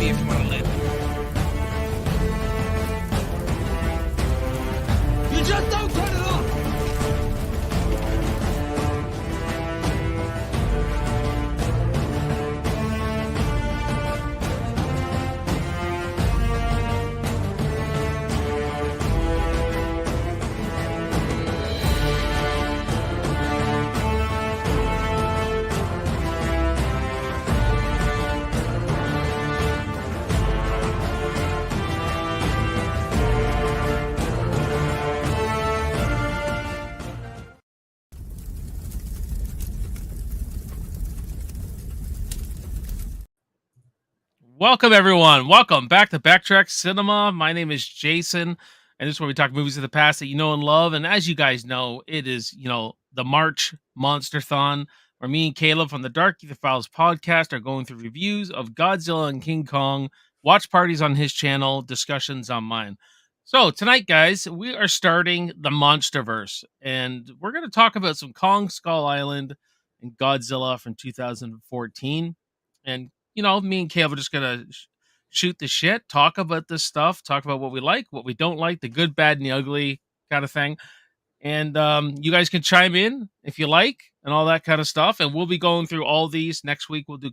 me if you want to live. You just don't turn it off! Welcome, everyone. Welcome back to Backtrack Cinema. My name is Jason, and this is where we talk movies of the past that you know and love. And as you guys know, it is, the March Monster-Thon, where me and Caleb from the Dark Ether Files podcast are going through reviews of Godzilla and King Kong, watch parties on his channel, discussions on mine. So tonight, guys, we are starting the Monsterverse, and we're going to talk about some Kong Skull Island and Godzilla from 2014. And me and Caleb are just gonna shoot the shit, talk about this stuff, talk about what we like, what we don't like, the good, bad, and the ugly kind of thing. And you guys can chime in if you like and all that kind of stuff. And we'll be going through all these next week. We'll do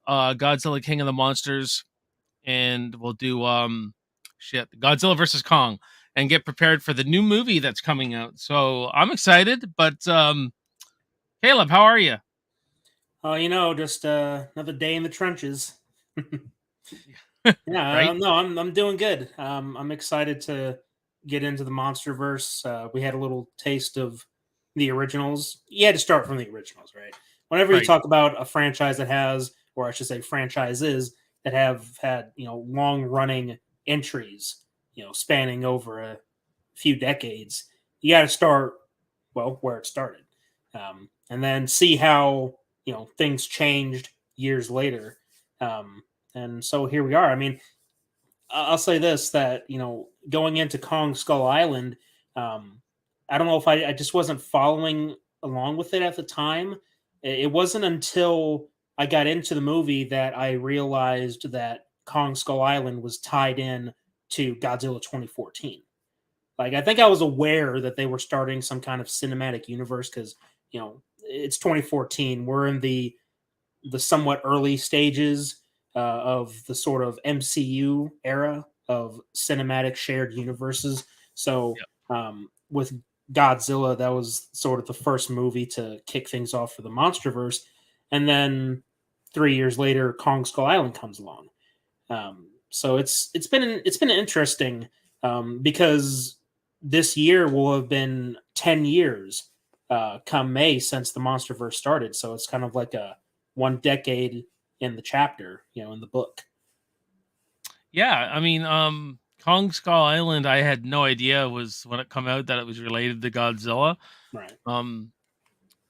Godzilla, King of the Monsters, and we'll do Godzilla versus Kong, and get prepared for the new movie that's coming out. So I'm excited. But Caleb, how are you? Oh, just another day in the trenches. Yeah, Right? no, I'm doing good. I'm excited to get into the Monsterverse. We had a little taste of the originals. You had to start from the originals, right? Whenever you Right. talk about a franchise that has, or I should say franchises that have had, long-running entries, spanning over a few decades, you got to start, where it started. And then see how things changed years later. And so here we are. I mean, I'll say this, that, going into Kong Skull Island, I don't know if I just wasn't following along with it at the time. It wasn't until I got into the movie that I realized that Kong Skull Island was tied in to Godzilla 2014. Like, I think I was aware that they were starting some kind of cinematic universe because, it's 2014. We're in the somewhat early stages of the sort of MCU era of cinematic shared universes. So with Godzilla, that was sort of the first movie to kick things off for the Monsterverse. And then 3 years later, Kong Skull Island comes along. So it's been interesting because this year will have been 10 years come May since the Monsterverse started. So it's kind of like a 1 decade in the chapter, in the book. Yeah, I mean, Kong Skull Island, I had no idea was when it come out that it was related to Godzilla. Right.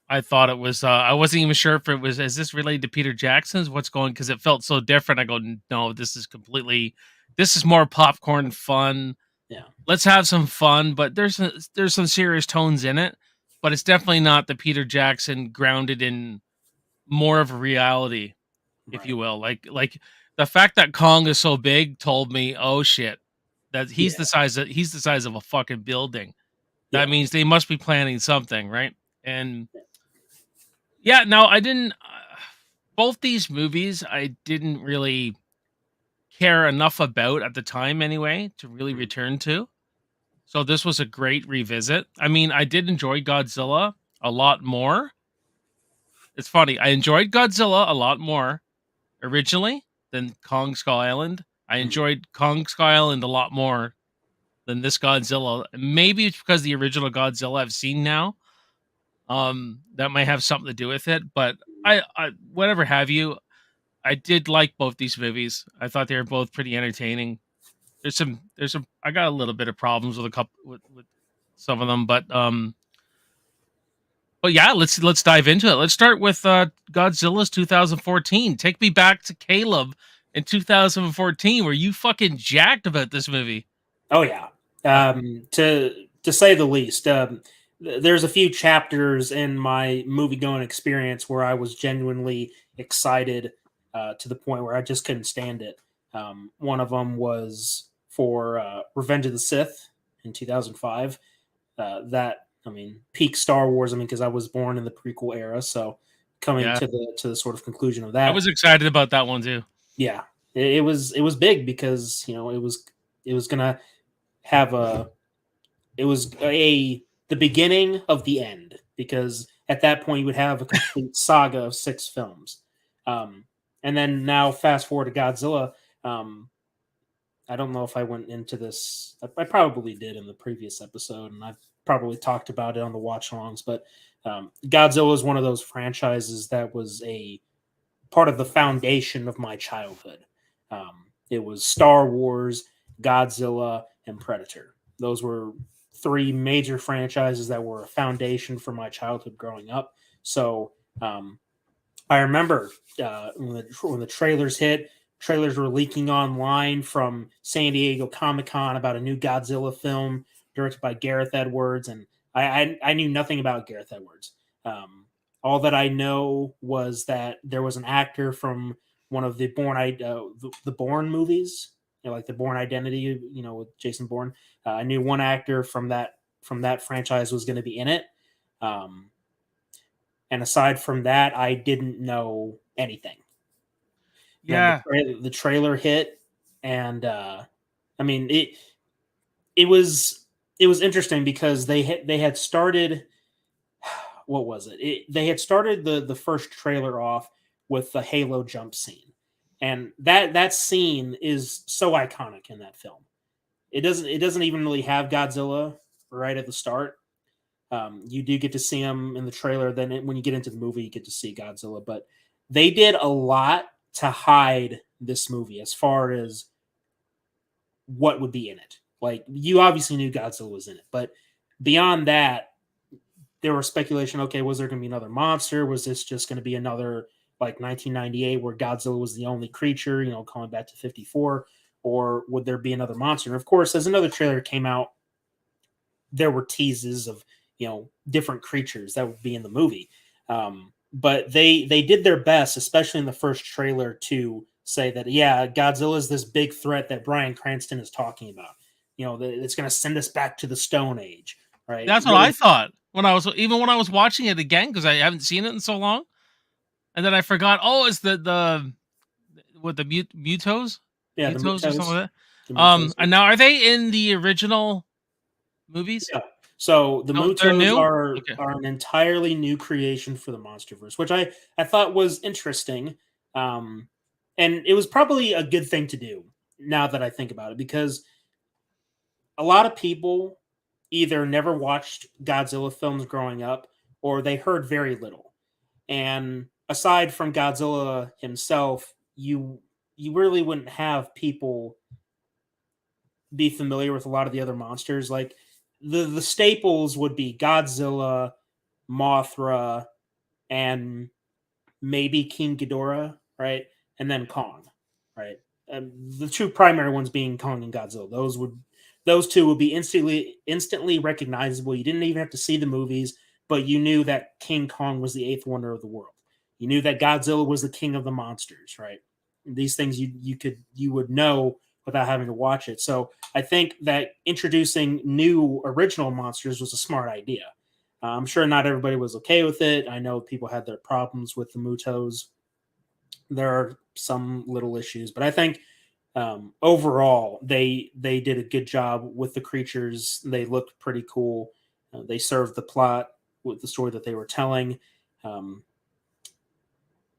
I thought it was. I wasn't even sure if it was. Is this related to Peter Jackson's? What's going? Because it felt so different. I go, no, this is completely. This is more popcorn fun. Yeah. Let's have some fun, but there's some serious tones in it. But it's definitely not the Peter Jackson grounded in more of a reality, if you will. Like the fact that Kong is so big told me, oh shit, that he's the size of a fucking building. That means they must be planning something, right? And no, I didn't. Both these movies, I didn't really care enough about at the time, anyway, to really return to. So this was a great revisit. I mean, I did enjoy Godzilla a lot more. It's funny. I enjoyed Godzilla a lot more originally than Kong Skull Island. I enjoyed Kong Skull Island a lot more than this Godzilla. Maybe it's because the original Godzilla I've seen now. That might have something to do with it. But I whatever have you, I did like both these movies. I thought they were both pretty entertaining. There's some. I got a little bit of problems with a couple with some of them, but yeah, let's dive into it. Let's start with Godzilla's 2014. Take me back to Caleb in 2014, where you fucking jacked about this movie. Oh yeah, to say the least. There's a few chapters in my movie going experience where I was genuinely excited to the point where I just couldn't stand it. One of them was for Revenge of the Sith in 2005. That, I mean, peak Star Wars. I mean, because I was born in the prequel era, so coming Yeah. to the sort of conclusion of I that, was excited about that one too. yeah, it was big because it was gonna have it was the beginning of the end, because at that point you would have a complete saga of 6 films. And then now fast forward to Godzilla. I don't know if I went into this. I probably did in the previous episode, and I've probably talked about it on the watch alongs. But Godzilla is one of those franchises that was a part of the foundation of my childhood. It was Star Wars, Godzilla, and Predator. Those were 3 major franchises that were a foundation for my childhood growing up. So I remember when the trailers hit. Trailers were leaking online from San Diego Comic-Con about a new Godzilla film directed by Gareth Edwards, and I knew nothing about Gareth Edwards. All that I know was that there was an actor from one of the the Bourne movies, like the Bourne Identity, with Jason Bourne. I knew one actor from that franchise was going to be in it. And aside from that, I didn't know anything. Yeah. Then the trailer hit, and I mean it was interesting because they had started, what was it? They had started the first trailer off with the Halo jump scene, and that scene is so iconic in that film. It doesn't even really have Godzilla right at the start. You do get to see him in the trailer. Then when you get into the movie, you get to see Godzilla. But they did a lot to hide this movie as far as what would be in it. Like, you obviously knew Godzilla was in it, but beyond that, there was speculation. Okay, was there going to be another monster? Was this just going to be another, like, 1998 where Godzilla was the only creature, calling back to 54, or would there be another monster? And of course, as another trailer came out, there were teases of different creatures that would be in the movie. But they did their best, especially in the first trailer, to say that, yeah, Godzilla is this big threat that Bryan Cranston is talking about. It's going to send us back to the Stone Age, right? That's what I thought when I was watching it again, because I haven't seen it in so long, and then I forgot. Oh, it's the Mutos, Yeah, Mutos the or something Mutos. like that. And now, are they in the original movies? Yeah. So the Oh, they're Mutos new? are Okay. an entirely new creation for the MonsterVerse, which I thought was interesting, and it was probably a good thing to do now that I think about it, because a lot of people either never watched Godzilla films growing up, or they heard very little. And aside from Godzilla himself, you really wouldn't have people be familiar with a lot of the other monsters. Like, the staples would be Godzilla, Mothra, and maybe King Ghidorah, right? And then Kong, right? The 2 primary ones being Kong and Godzilla. Those 2 would be instantly recognizable. You didn't even have to see the movies, but you knew that King Kong was the 8th wonder of the world. You knew that Godzilla was the king of the monsters, right? These things you would know without having to watch it. So I think that introducing new original monsters was a smart idea. I'm sure not everybody was okay with it. I know people had their problems with the Mutos. There are some little issues, but I think overall they did a good job with the creatures. They looked pretty cool. They served the plot with the story that they were telling.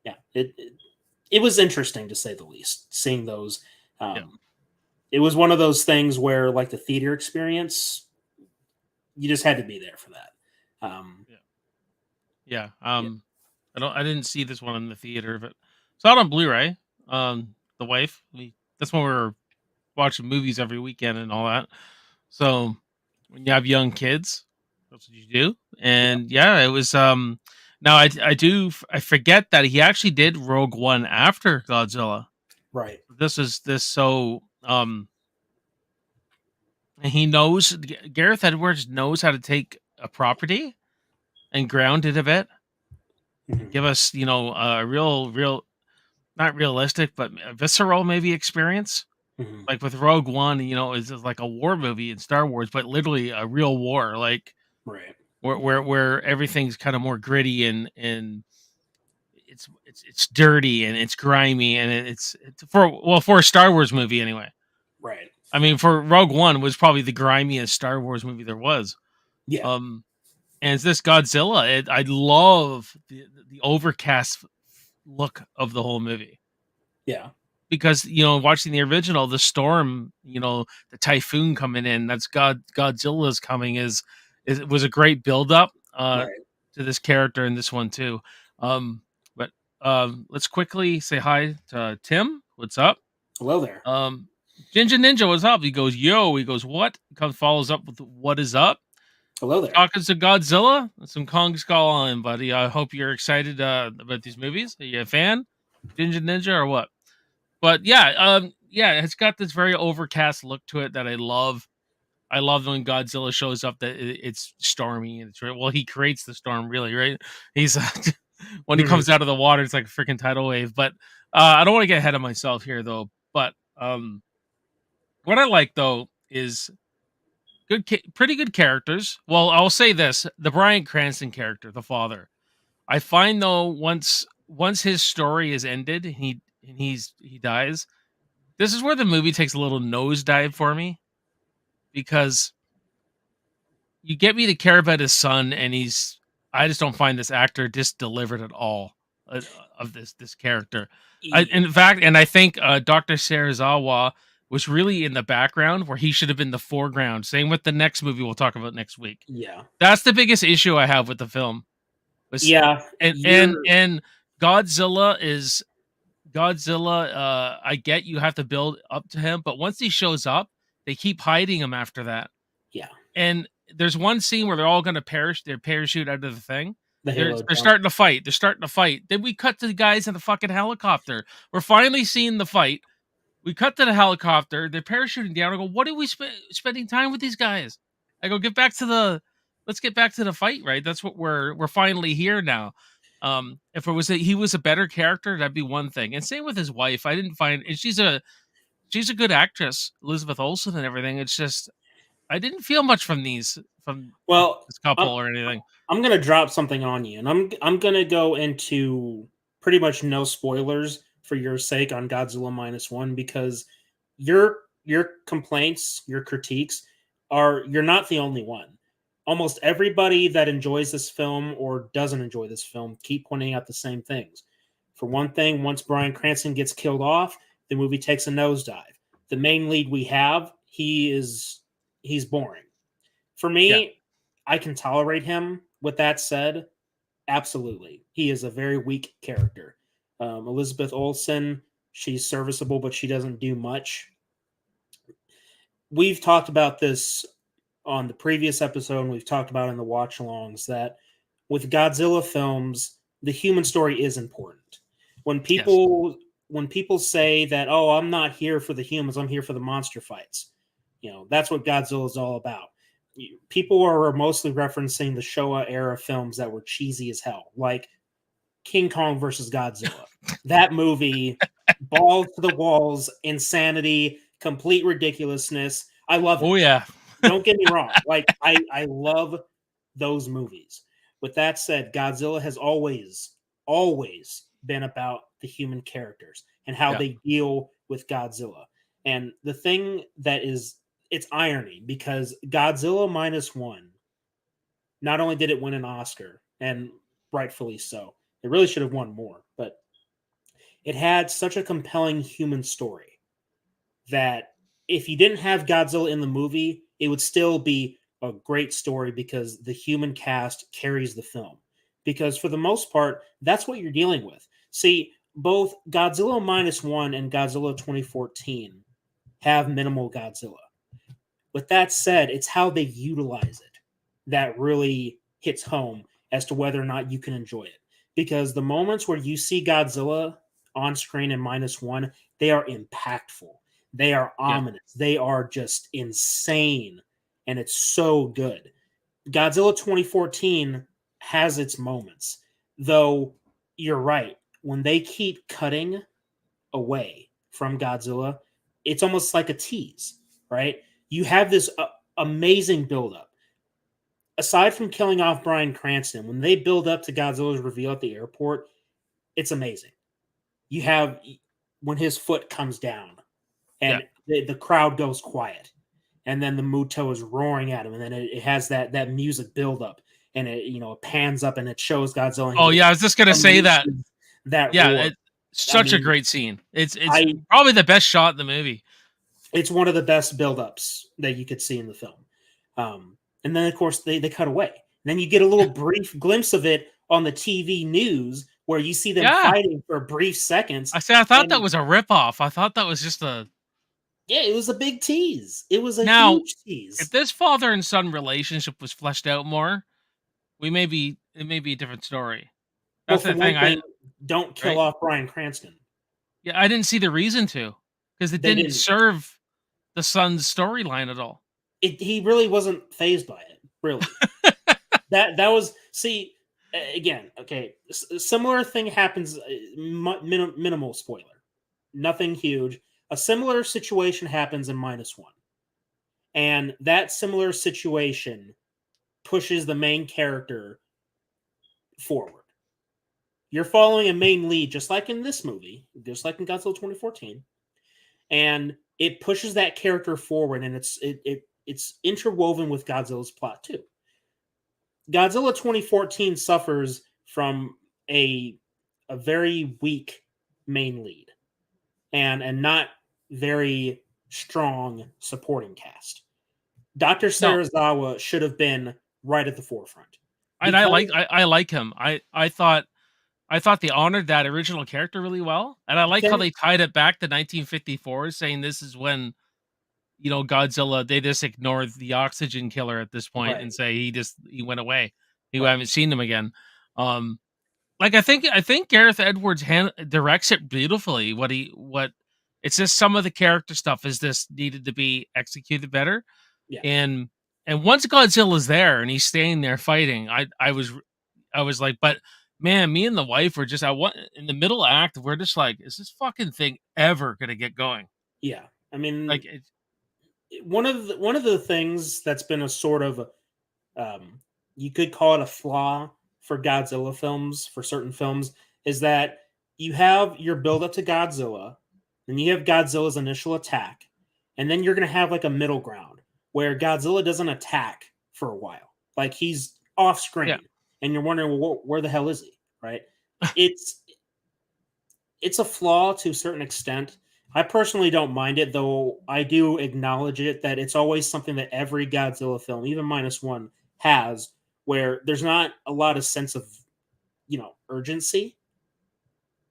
Yeah, it was interesting, to say the least, seeing those. Yeah. It was one of those things where, like the theater experience, you just had to be there for that. Yeah. I didn't see this one in the theater, but saw it on Blu-ray. The wife, that's when we were watching movies every weekend and all that. So when you have young kids, that's what you do. And yeah, it was. Now I forget that he actually did Rogue One after Godzilla. Right. So he knows, Gareth Edwards knows how to take a property and ground it a bit. Mhm. Give us, a real, not realistic, but visceral maybe experience. Mhm. Like with Rogue One, is like a war movie in Star Wars, but literally a real war, like Right. where everything's kind of more gritty and it's dirty and it's grimy and it's for a Star Wars movie anyway. Right. I mean, for Rogue One was probably the grimiest Star Wars movie there was. Yeah. And it's this Godzilla. I love the overcast look of the whole movie Yeah. because watching the original, the storm, the typhoon coming in, that's Godzilla's coming was a great build up Right. to this character in this one too. But let's quickly say hi to Tim. What's up? Hello there. Ginger Ninja, what's up? He goes, yo. He goes, what? Comes follows up with what is up. Hello there. Talking to Godzilla, some Kong Skull on, buddy. I hope you're excited about these movies. Are you a fan, Ginger Ninja, or what? But yeah, it's got this very overcast look to it that I love. I love when Godzilla shows up that it's stormy and it's well, he creates the storm, really, right? He's when he comes out of the water, it's like a freaking tidal wave. But I don't want to get ahead of myself here, though. But what I like though is pretty good characters. Well, I'll say this: the Bryan Cranston character, the father. I find though once his story is ended, and he dies. This is where the movie takes a little nosedive for me because you get me to care about his son, and I just don't find this actor just delivered at all of this character. In fact, and I think Dr. Serizawa was really in the background where he should have been the foreground. Same with the next movie we'll talk about next week. Yeah. That's the biggest issue I have with the film. Yeah. And Godzilla is Godzilla. I get you have to build up to him, but once he shows up, they keep hiding him after that. Yeah. And there's one scene where they're all going to parachute out of the thing. They're jump. starting to fight. They're starting to fight. Then we cut to the guys in the fucking helicopter. We're finally seeing the fight. We cut to the helicopter. They're parachuting down. I go, what are we spending time with these guys? I go, let's get back to the fight, right? That's what we're finally here now. If it was he was a better character, that'd be one thing. And same with his wife. I didn't find, and she's a good actress, Elizabeth Olsen and everything. It's just I didn't feel much from this couple or anything. I'm gonna drop something on you, and I'm gonna go into pretty much no spoilers for your sake on Godzilla -1 because your complaints, your critiques you're not the only one. Almost everybody that enjoys this film or doesn't enjoy this film keep pointing out the same things. For one thing, once Bryan Cranston gets killed off, the movie takes a nosedive. The main lead we have, he's boring. For me, I can tolerate him. With that said, absolutely. He is a very weak character. Elizabeth Olsen, she's serviceable, but she doesn't do much. We've talked about this on the previous episode, and we've talked about in the watch-alongs, that with Godzilla films, the human story is important. When people say that, oh, I'm not here for the humans, I'm here for the monster fights. That's what Godzilla is all about. People are mostly referencing the Showa era films that were cheesy as hell, like King Kong versus Godzilla. That movie, balls to the walls, insanity, complete ridiculousness. I love it. Oh yeah. Don't get me wrong. Like I love those movies. With that said, Godzilla has always been about the human characters and how they deal with Godzilla. And the thing that is, it's irony because Godzilla -1, not only did it win an Oscar, and rightfully so, it really should have won more, but it had such a compelling human story that if you didn't have Godzilla in the movie, it would still be a great story because the human cast carries the film. Because for the most part, that's what you're dealing with. See, both Godzilla -1 and Godzilla 2014 have minimal Godzilla. With that said, it's how they utilize it that really hits home as to whether or not you can enjoy it. Because the moments where you see Godzilla on screen in -1, they are impactful. They are ominous. They are just insane. And it's so good. Godzilla 2014 has its moments. Though, you're right. When they keep cutting away from Godzilla, it's almost like a tease, right? You have this amazing buildup. Aside from killing off Bryan Cranston, when they build up to Godzilla's reveal at the airport, it's amazing. You have when his foot comes down and the crowd goes quiet, and then the Muto is roaring at him, and then it has that music buildup, and it pans up and it shows Godzilla. Oh yeah, I was just gonna say that. That yeah, roar. it's such a great scene. It's probably the best shot in the movie. It's one of the best buildups that you could see in the film. And then, of course, they cut away. And then you get a little brief glimpse of it on the TV news where you see them fighting for brief seconds. I thought that was a ripoff. I thought that was just a... Yeah, it was a big tease. It was a huge tease. If this father and son relationship was fleshed out more, it may be a different story. That's the thing. Don't kill off Bryan Cranston. Yeah, I didn't see the reason to, because it didn't serve the son's storyline at all. He really wasn't fazed by it. Really, that was again. Okay, a similar thing happens. Minimal spoiler, nothing huge. A similar situation happens in -1, and that similar situation pushes the main character forward. You're following a main lead, just like in this movie, just like in Godzilla 2014, and it pushes that character forward, and it's interwoven with Godzilla's plot too. Godzilla 2014 suffers from a very weak main lead and not very strong supporting cast. Dr. Serizawa should have been right at the forefront. And I like him. I thought they honored that original character really well, and I like how they tied it back to 1954, saying this is when Godzilla, they just ignored the oxygen killer at this point and say he went away. We haven't seen him again. I think Gareth Edwards directs it beautifully. It's just some of the character stuff is just needed to be executed better. Yeah. And once Godzilla's there and he's staying there fighting, I was like, but man, me and the wife were just in the middle act. We're just like, is this fucking thing ever gonna get going? Yeah, I mean, one of the things that's been a sort of you could call it a flaw for Godzilla films, for certain films, is that you have your build up to Godzilla, and you have Godzilla's initial attack, and then you're going to have like a middle ground where Godzilla doesn't attack for a while, like he's off screen, and you're wondering, well, where the hell is he? Right? It's a flaw to a certain extent. I personally don't mind it, though I do acknowledge it, that it's always something that every Godzilla film, even -1, has, where there's not a lot of sense of, urgency,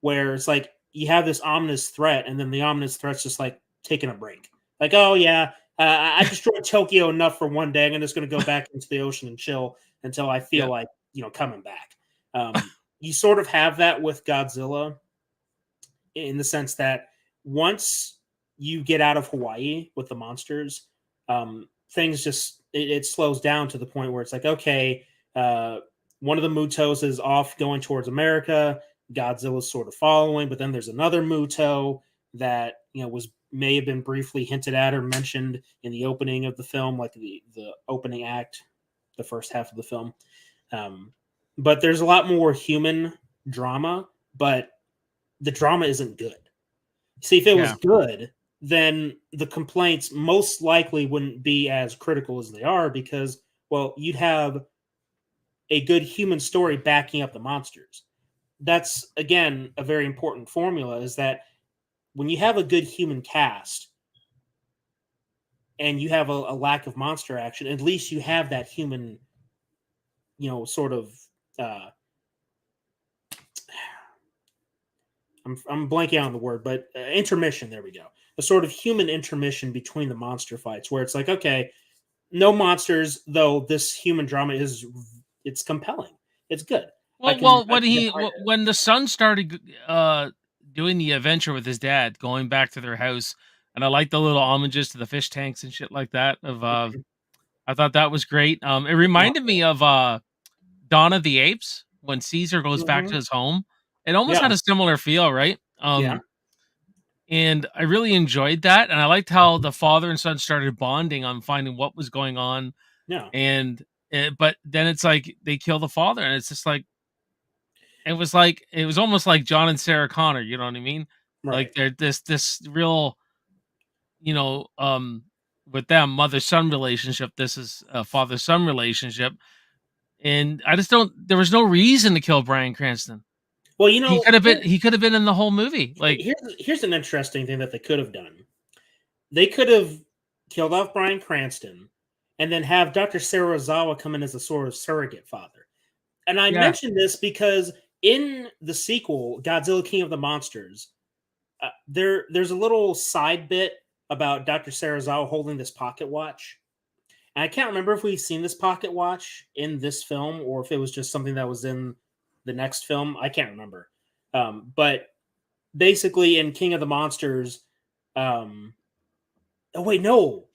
where it's like you have this ominous threat, and then the ominous threat's just like taking a break. Like, oh yeah, I destroyed Tokyo enough for one day. I'm just going to go back into the ocean and chill until I feel like, coming back. You sort of have that with Godzilla in the sense that once you get out of Hawaii with the monsters, things just it slows down to the point where it's like, okay, one of the Mutos is off going towards America. Godzilla's sort of following, but then there's another Muto that may have been briefly hinted at or mentioned in the opening of the film, like the opening act, the first half of the film. But there's a lot more human drama, but the drama isn't good. See, if it was good, then the complaints most likely wouldn't be as critical as they are, because, well, you'd have a good human story backing up the monsters. That's, again, a very important formula, is that when you have a good human cast and you have a lack of monster action, at least you have that human, sort of... I'm blanking on the word, but intermission. There we go. A sort of human intermission between the monster fights, where it's like, okay, no monsters, though this human drama it's compelling. It's good. When the son started doing the adventure with his dad, going back to their house, and I like the little homages to the fish tanks and shit like that. I thought that was great. It reminded me of Dawn of the Apes when Caesar goes back to his home. It almost had a similar feel, right? And I really enjoyed that, and I liked how the father and son started bonding on finding what was going on, Yeah. and, but then it's like they kill the father, and it's just it was almost like John and Sarah Connor, you know what I mean? Like, Right. they're this real, you know, with them, mother-son relationship, this is a father-son relationship, and I just don't there was no reason to kill Bryan Cranston. Well, He could have been in the whole movie, like here's an interesting thing that they could have done. They could have killed off Bryan Cranston and then have Dr. Serizawa come in as a sort of surrogate father. And I yeah, mention this because in the sequel, Godzilla King of the Monsters, there's a little side bit about Dr. Serizawa holding this pocket watch. And I can't remember if we've seen this pocket watch in this film or if it was just something that was in the next film. I can't remember. But basically, in King of the Monsters, um, oh wait, no,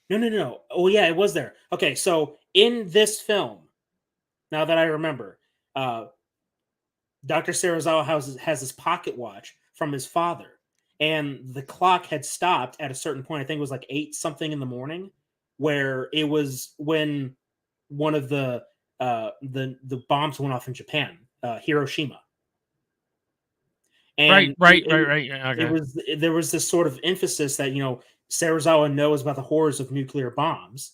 no, no, no. Oh yeah, it was there. Okay, so in this film, now that I remember, uh, Dr. Serizawa has his pocket watch from his father, and the clock had stopped at a certain point. I think it was like 8 something in the morning, where it was when one of the bombs went off in Japan, Hiroshima, and right, yeah, it okay. was there was this sort of emphasis that Serizawa knows about the horrors of nuclear bombs,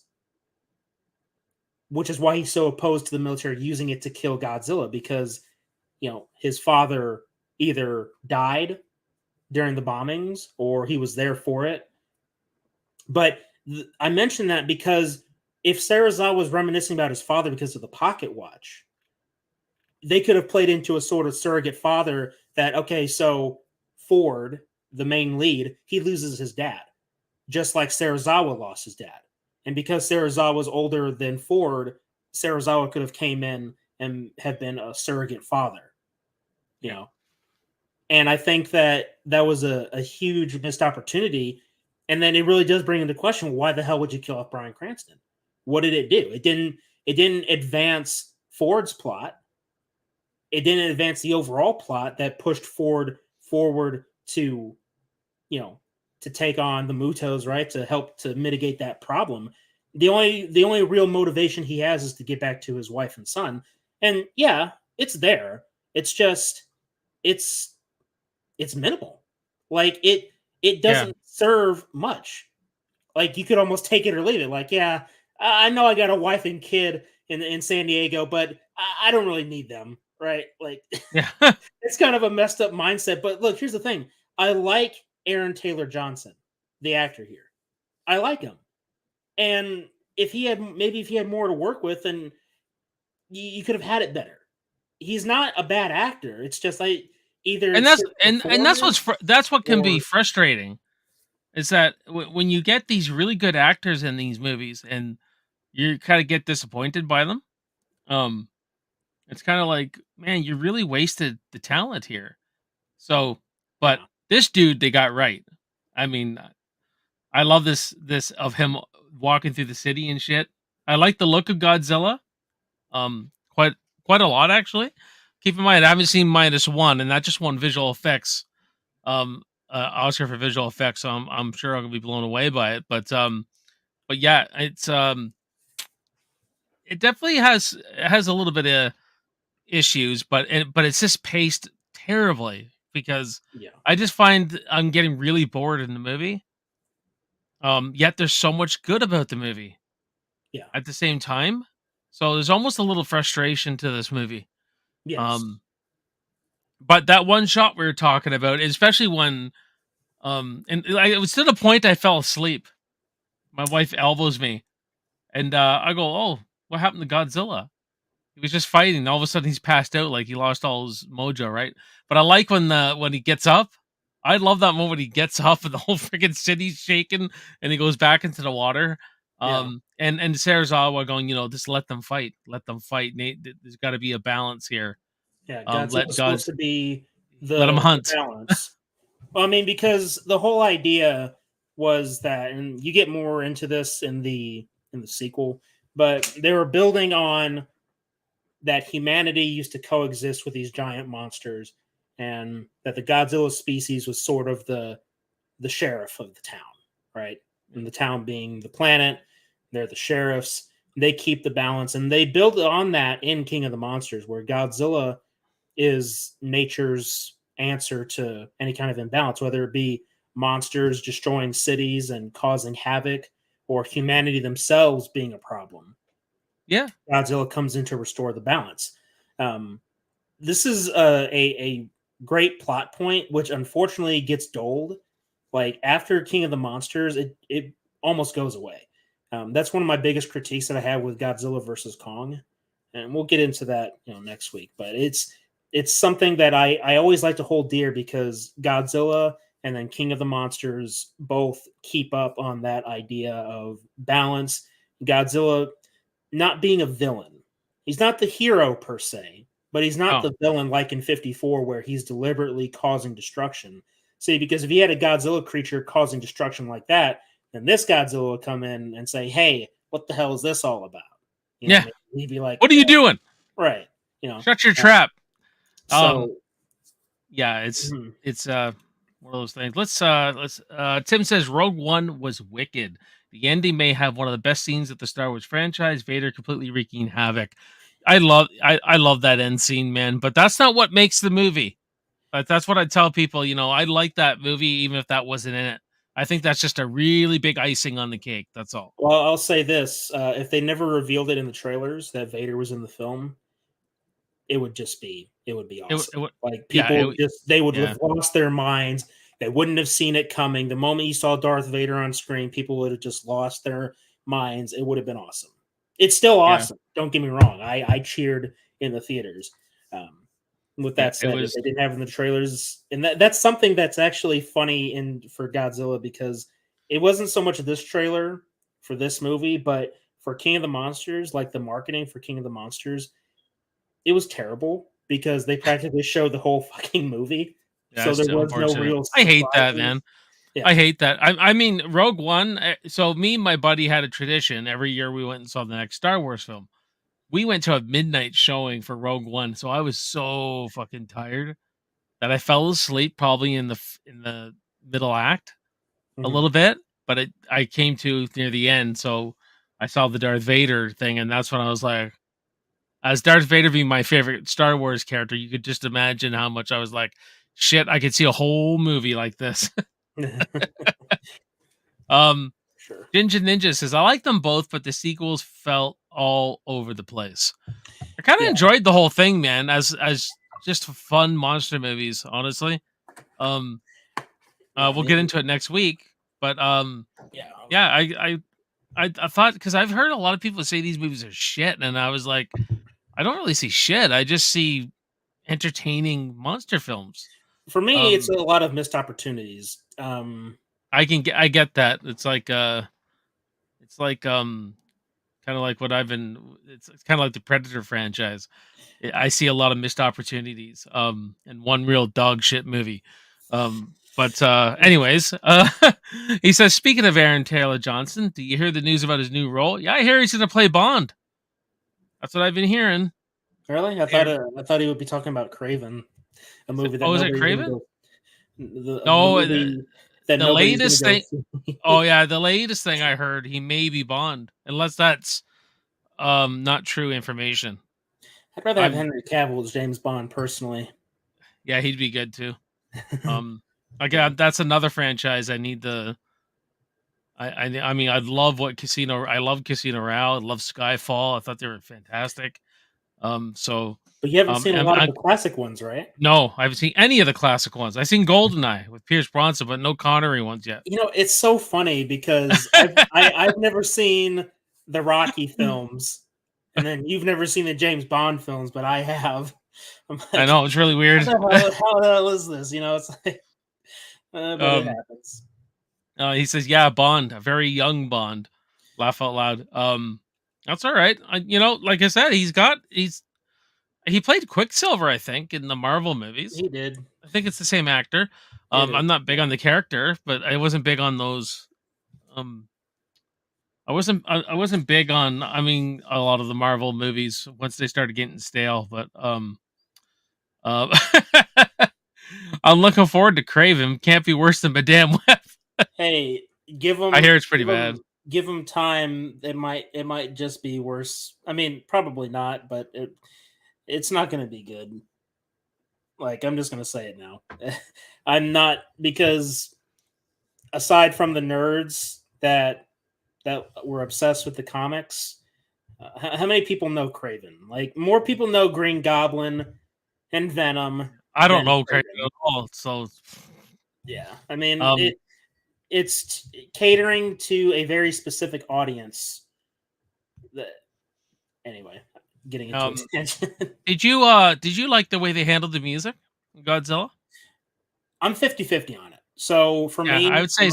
which is why he's so opposed to the military using it to kill Godzilla because his father either died during the bombings or he was there for it. But I mentioned that because if Serizawa was reminiscing about his father because of the pocket watch, they could have played into a sort of surrogate father that, okay, so Ford, the main lead, he loses his dad, just like Serizawa lost his dad. And because Serizawa was older than Ford, Serizawa could have came in and have been a surrogate father, you Yeah. know. And I think that was a huge missed opportunity. And then it really does bring into question, why the hell would you kill off Bryan Cranston? What did it do? It didn't advance Ford's plot. It didn't advance the overall plot that pushed Ford forward to, you know, to take on the Mutos, right? To help to mitigate that problem. The only real motivation he has is to get back to his wife and son. And yeah, it's there. It's just it's it's minimal. Like it Yeah. doesn't serve much. Like you could almost take it or leave it. Like, yeah, I know I got a wife and kid in San Diego, but I don't really need them, right? Like Yeah. it's kind of a messed up mindset. But look, here's the thing. I like Aaron Taylor Johnson, the actor here. I like him. And if he had more to work with, then you could have had it better. He's not a bad actor. It's just like either And it's that's his and performance that's what can be or frustrating, is that when you get these really good actors in these movies and you kinda get disappointed by them, um, it's kinda like, "Man, you really wasted the talent here." So, but yeah, this dude they got right. I mean, I love this of him walking through the city and shit. I like the look of Godzilla, quite a lot actually. Keep in mind, I haven't seen -1, and that just won visual effects, Oscar for visual effects, so I'm sure I'm gonna be blown away by it. But yeah, it definitely has a little bit of issues, but it's just paced terribly because yeah, I just find I'm getting really bored in the movie. Yet there's so much good about the movie yeah, at the same time. So there's almost a little frustration to this movie. yes, Um, but that one shot we were talking about, especially when and like, it was to the point I fell asleep. My wife elbows me, and I go, "Oh, what happened to Godzilla?" He was just fighting. All of a sudden, he's passed out, like he lost all his mojo, right? But I like when he gets up. I love that moment. He gets up, and the whole freaking city's shaking, and he goes back into the water. yeah, And Serizawa going, just let them fight. Nate, there's got to be a balance here. yeah. Let Godzilla's God supposed to be let him the hunt. balance. Well, I mean, because the whole idea was that, and you get more into this in the sequel, but they were building on that humanity used to coexist with these giant monsters, and that the Godzilla species was sort of the sheriff of the town, right? And the town being the planet, they're the sheriffs. They keep the balance, and they build on that in King of the Monsters, where Godzilla is nature's answer to any kind of imbalance, whether it be monsters destroying cities and causing havoc, or humanity themselves being a problem. Yeah. Godzilla comes in to restore the balance. This is a great plot point, which unfortunately gets dulled. Like after King of the Monsters, it almost goes away. That's one of my biggest critiques that I have with Godzilla versus Kong, and we'll get into that next week. But it's something that I always like to hold dear, because Godzilla and then King of the Monsters both keep up on that idea of balance. Godzilla not being a villain. He's not the hero per se, but he's not the villain like in 54 where he's deliberately causing destruction. See, because if he had a Godzilla creature causing destruction like that, then this Godzilla would come in and say, "Hey, what the hell is this all about?" He'd be like, "What are you doing?" Right. Shut your trap. So yeah, it's one of those things. Let's Tim says Rogue One was wicked. The ending may have one of the best scenes of the Star Wars franchise, Vader completely wreaking havoc. I love that end scene, man, but that's not what makes the movie. But that's what I tell people, I like that movie even if that wasn't in it. I think that's just a really big icing on the cake. That's all. Well, I'll say this. If they never revealed it in the trailers that Vader was in the film, it would be awesome. Like people they would have lost their minds. They wouldn't have seen it coming. The moment you saw Darth Vader on screen, people would have just lost their minds. It would have been awesome. It's still awesome. Yeah. Don't get me wrong. I cheered in the theaters. With that said, if they didn't have it in the trailers, and that's something that's actually funny for Godzilla, because it wasn't so much this trailer for this movie, but for King of the Monsters, like the marketing for King of the Monsters, it was terrible because they practically showed the whole fucking movie. Yeah, so there was no real surprises. I hate that, man. Yeah. I hate that. I mean, Rogue One. So me and my buddy had a tradition. Every year we went and saw the next Star Wars film. We went to a midnight showing for Rogue One, so I was so fucking tired that I fell asleep probably in the middle act a little bit, but I came to near the end, so I saw the Darth Vader thing, and that's when I was like, as Darth Vader being my favorite Star Wars character, you could just imagine how much I was like, shit, I could see a whole movie like this. Sure. Ninja Ninja says, I like them both, but the sequels felt all over the place. I kind of enjoyed the whole thing, man, as just fun monster movies, honestly. We'll get into it next week, but I thought, because I've heard a lot of people say these movies are shit, and I was like, I don't really see shit. I just see entertaining monster films. For me, it's a lot of missed opportunities. I get that. It's like kind of like what it's kind of like the Predator franchise. I see a lot of missed opportunities and one real dog shit movie. But anyways, he says, speaking of Aaron Taylor Johnson, do you hear the news about his new role? Yeah, I hear he's going to play Bond. That's what I've been hearing. Really? I thought he would be talking about Craven, a movie that. Oh, is it Craven? The latest thing. Oh yeah, the latest thing I heard, he may be Bond, unless that's not true information. I'd rather have Henry Cavill as James Bond personally. Yeah, he'd be good too. Again, that's another franchise I need the. I mean, I love Casino Royale. I love Skyfall. I thought they were fantastic. But you haven't seen a lot of the classic ones, right? No, I haven't seen any of the classic ones. I've seen GoldenEye with Pierce Brosnan, but no Connery ones yet. It's so funny because I've never seen the Rocky films, and then you've never seen the James Bond films, but I have. Like, I know, it's really weird. How the hell is this? It's like, but it happens. He says, "Yeah, Bond, a very young Bond." Laugh out loud. That's all right. Like I said, he played Quicksilver, I think, in the Marvel movies. He did. I think it's the same actor. I'm not big on the character, but I wasn't big on those. I wasn't big on. I mean, a lot of the Marvel movies once they started getting stale. But I'm looking forward to Craven. Can't be worse than Madame Web. Hey, give them. I hear it's pretty bad. Give them time. It might just be worse. I mean, probably not, but it's not going to be good. Like, I'm just going to say it now. I'm not, because aside from the nerds that were obsessed with the comics, how many people know Craven? Like, more people know Green Goblin and Venom. I don't than know Craven Craven. at all, so Yeah, I mean, um, it's catering to a very specific audience. That, anyway, getting into a tangent. did you like the way they handled the music, Godzilla? I'm 50-50 on it. So for Yeah, I me, would say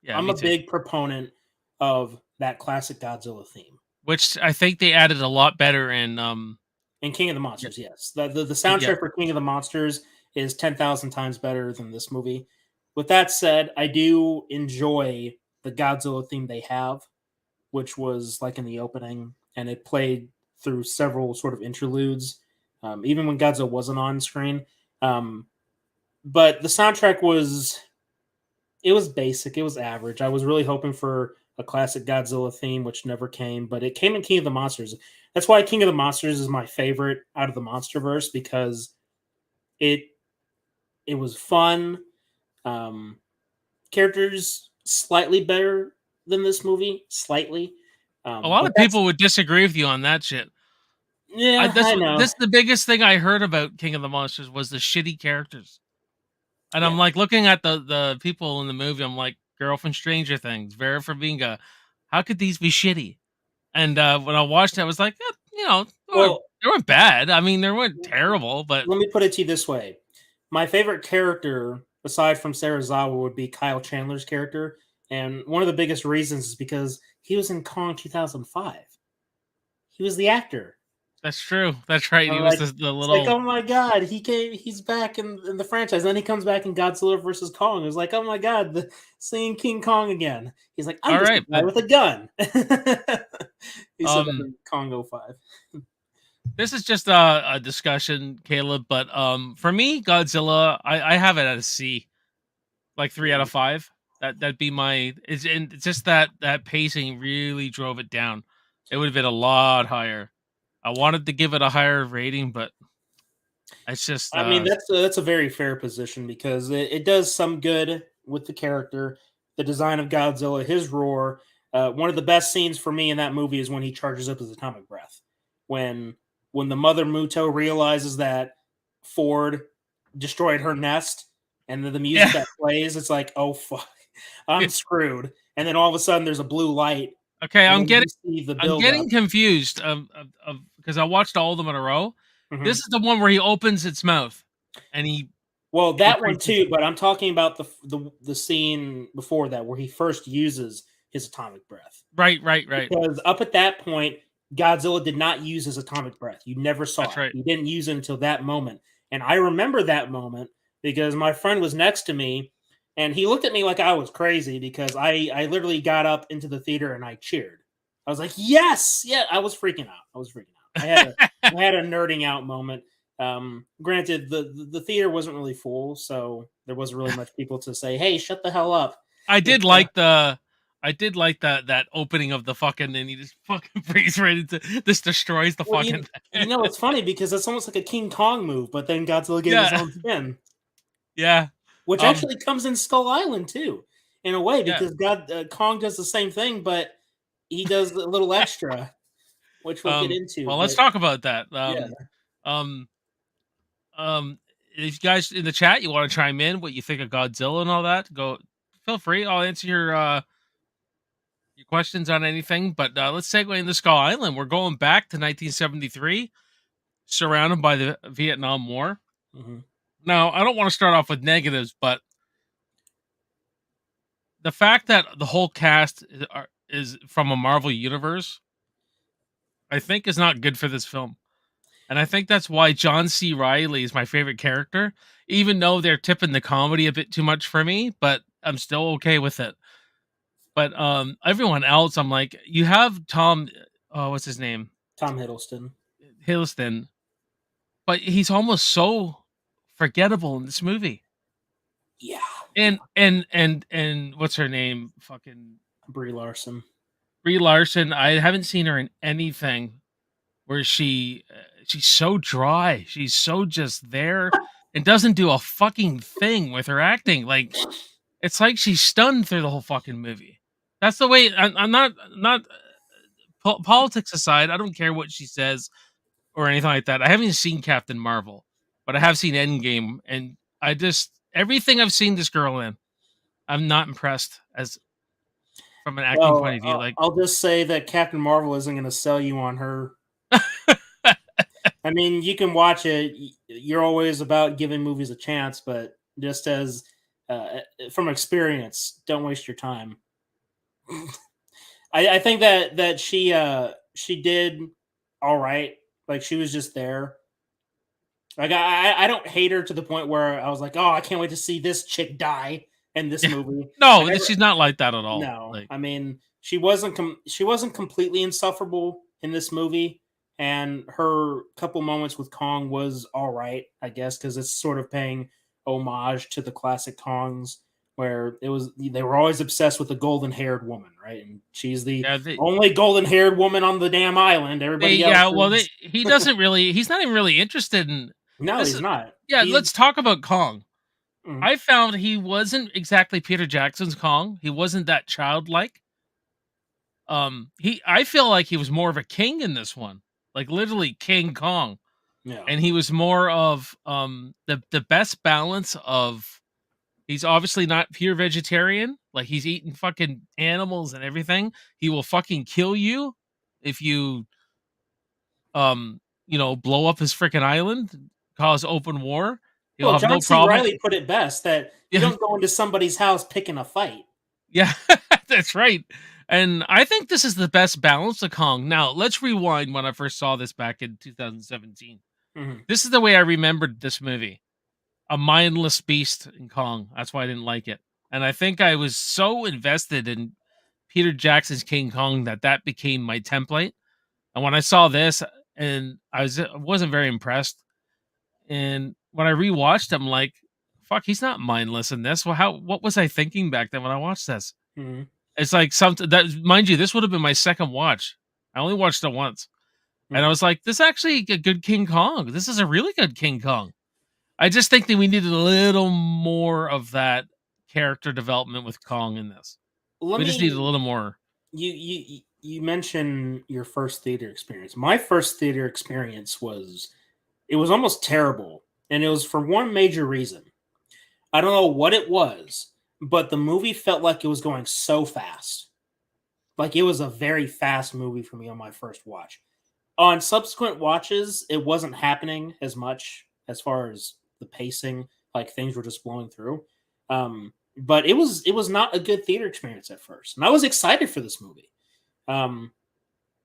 yeah, I'm me a too. big proponent of that classic Godzilla theme. Which I think they added a lot better in And King of the yeah, Monsters, yes. The yeah. soundtrack for King of the Monsters is 10,000 times better than this movie. With that said, I do enjoy the Godzilla theme they have, which was like in the opening, and it played through several sort of interludes, even when Godzilla wasn't on screen. But the soundtrack was basic, it was average. I was really hoping for a classic Godzilla theme, which never came, but it came in King of the Monsters. That's why King of the Monsters is my favorite out of the MonsterVerse, because it it was fun. Um, Characters slightly better than this movie, slightly. A lot But of that's people would disagree with you on that shit. yeah, I know. This the biggest thing I heard about King of the Monsters was the shitty characters. And Yeah. I'm like looking at the people in the movie. I'm like, girl from Stranger Things, Vera Farmiga. How could these be shitty? And when I watched it, I was like, Well, they weren't bad. I mean, they weren't terrible, but let me put it to you this way: my favorite character, aside from Sarazawa, would be Kyle Chandler's character, and one of the biggest reasons is because he was in Kong 2005. He was the actor. that's true. That's right. I'm He was like, the it's like, little. oh my god, he's back in the franchise. Then he comes back in Godzilla versus Kong. It was like, oh my god, seeing King Kong again. He's like, I'm All just a right, guy but with a gun. He said that um, in Kong '05. this is just a discussion, Caleb. But for me, Godzilla, I have it at a C, like 3 out of 5. That'd be my. It's just that pacing really drove it down. It would have been a lot higher. I wanted to give it a higher rating, but it's just I mean, that's a very fair position, because it does some good with the character, the design of Godzilla, his roar. One of the best scenes for me in that movie is when he charges up his atomic breath. When when the mother Muto realizes that Ford destroyed her nest, and then the music yeah. that plays, it's like, oh fuck, I'm screwed. And then all of a sudden, there's a blue light, Okay, and then you see the I'm buildup. getting confused of because I watched all of them in a row. This Mhm. is the one where he opens its mouth and Well, he that one freezes. too, but I'm talking about the scene before that, where he first uses his atomic breath. Right. Because up at that point, Godzilla did not use his atomic breath. You never saw That's it. right. He didn't use it until that moment. And I remember that moment because my friend was next to me, and he looked at me like I was crazy, because I literally got up into the theater and I cheered. I was like, "Yes, yeah!" I was freaking out. I had a nerding out moment. Granted, the theater wasn't really full, so there wasn't really much people to say, "Hey, shut the hell up." I If, did like the I did like that opening of the fucking and he just fucking freezes right into this destroys the well, fucking it's funny because it's almost like a King Kong move, but then Godzilla gave his yeah own spin, yeah which um actually comes in Skull Island too, in a way, yeah because Kong does the same thing, but he does a little extra, which we'll get into. well let's But talk about that yeah, um if you guys in the chat you want to chime in what you think of Godzilla and all that, go feel free. I'll answer your questions on anything, but let's segue into Skull Island. We're going back to 1973, surrounded by the Vietnam War. hmm Now, I don't want to start off with negatives, but the fact that the whole cast is from a Marvel universe, I think, is not good for this film. And I think that's why John C. Reilly is my favorite character, even though they're tipping the comedy a bit too much for me, but I'm still okay with it. But everyone else, I'm like, you have Tom, what's his name? Tom Hiddleston. Hiddleston, but he's almost so forgettable in this movie. Yeah, And what's her name? Fucking Brie Larson. Brie Larson. I haven't seen her in anything where she's so dry. She's so just there and doesn't do a fucking thing with her acting. Like it's like she's stunned through the whole fucking movie. That's the way. I'm not politics aside. I don't care what she says or anything like that. I haven't seen Captain Marvel, but I have seen Endgame, and I just everything I've seen this girl in, I'm not impressed as from an acting Well, point of view. Like, I'll just say that Captain Marvel isn't going to sell you on her. I mean, you can watch it. You're always about giving movies a chance, but just as from experience, don't waste your time. I think that she did all right. Like she was just there. Like I don't hate her to the point where I was like, oh, I can't wait to see this chick die in this yeah. movie. I No, never, she's not like that at all. no, Like, I mean she wasn't completely insufferable in this movie, and her couple moments with Kong was all right, I guess, because it's sort of paying homage to the classic Kongs, where they were always obsessed with the golden haired woman, right? And she's the yeah, only golden haired woman on the damn island. Everybody else yeah. Well, is he doesn't really. He's not even really interested in no, this. he's not. Yeah, let's talk about Kong. Mhm. I found he wasn't exactly Peter Jackson's Kong. He wasn't that childlike. I feel like he was more of a king in this one, like literally King Kong, Yeah. and he was more of the best balance of. He's obviously not pure vegetarian. Like he's eating fucking animals and everything. He will fucking kill you if you blow up his freaking island, cause open war. He'll Well, have John no C. problem. Riley put it best that you Yeah, don't go into somebody's house picking a fight. yeah, that's right. And I think this is the best balance of Kong. Now, let's rewind when I first saw this back in 2017. Mhm. This is the way I remembered this movie. A mindless beast in Kong. That's why I didn't like it. And I think I was so invested in Peter Jackson's King Kong that became my template. And when I saw this, and I wasn't very impressed. And when I rewatched, I'm like, "Fuck, he's not mindless in this." Well, what was I thinking back then when I watched this? Mhm. It's like something that, mind you, this would have been my second watch. I only watched it once, and I Mhm. was like, "This is actually a good King Kong. This is a really good King Kong." I just think that we needed a little more of that character development with Kong in this. Let We just needed a me little more. you mentioned your first theater experience. My first theater experience was it was almost terrible, and it was for one major reason. I don't know what it was, but the movie felt like it was going so fast. Like it was a very fast movie for me on my first watch. On subsequent watches, it wasn't happening as much as far as the pacing, like things were just blowing through. But it was not a good theater experience at first, and I was excited for this movie. Um,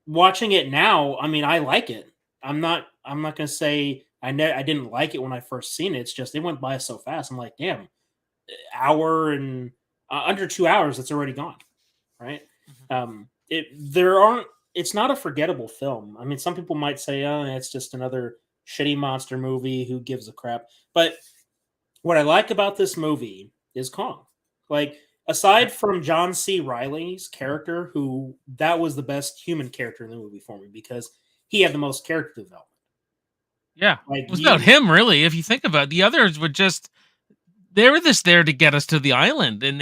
Watching it now, I mean, I like it. I'm not gonna say I didn't like it when I first seen it. It's just it went by so fast. I'm like, damn, hour and under 2 hours, it's already gone, right? Mhm. It there aren't. It's not a forgettable film. I mean, some people might say, "Oh, it's just another shitty monster movie. Who gives a crap?" But what I like about this movie is Kong. Like, Yeah, aside from John C. Riley's character, who that was the best human character in the movie for me because he had the most character development. yeah. Like It was about you, him, really. If you think about it, the others were just they were just there to get us to the island, and yeah,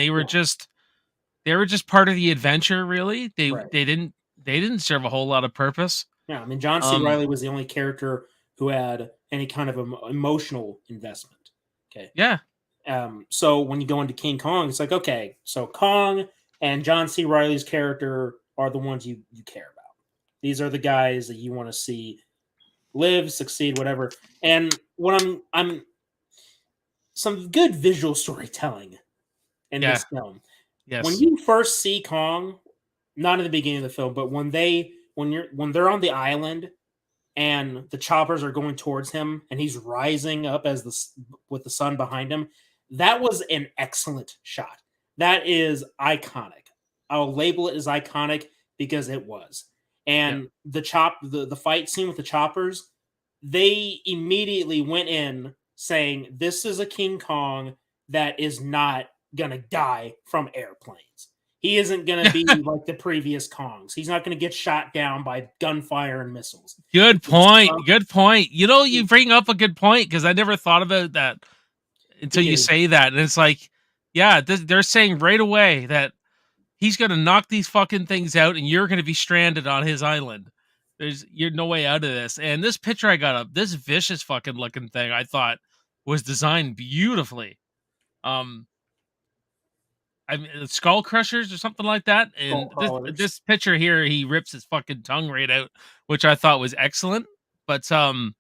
they were just part of the adventure. Really, right. they didn't serve a whole lot of purpose. Yeah, I mean, John C. Um, Riley was the only character who had any kind of emotional investment. Okay. yeah, So when you go into King Kong, it's like, okay, so Kong and John C. Riley's character are the ones you care about. These are the guys that you want to see live, succeed, whatever. And what I'm some good visual storytelling in yeah, this film. When yes, you first see Kong, not in the beginning of the film, but when they're on the island and the choppers are going towards him and he's rising up with the sun behind him, that was an excellent shot. That is iconic. I'll label it as iconic because it was. yeah, And the fight scene with the choppers, they immediately went in saying, this is a King Kong. that is not gonna die from airplanes. He isn't gonna be like the previous Kongs. He's not gonna get shot down by gunfire and missiles. Good point. Good point. You know, you bring up a good point because I never thought about that until you say that. And it's like, yeah, they're saying right away that he's going to knock these fucking things out and you're going to be stranded on his island. You're no way out of this. And this picture I got up, this vicious fucking looking thing, I thought was designed beautifully. I mean, skull crushers or something like that. And this picture here, he rips his fucking tongue right out, which I thought was excellent. But and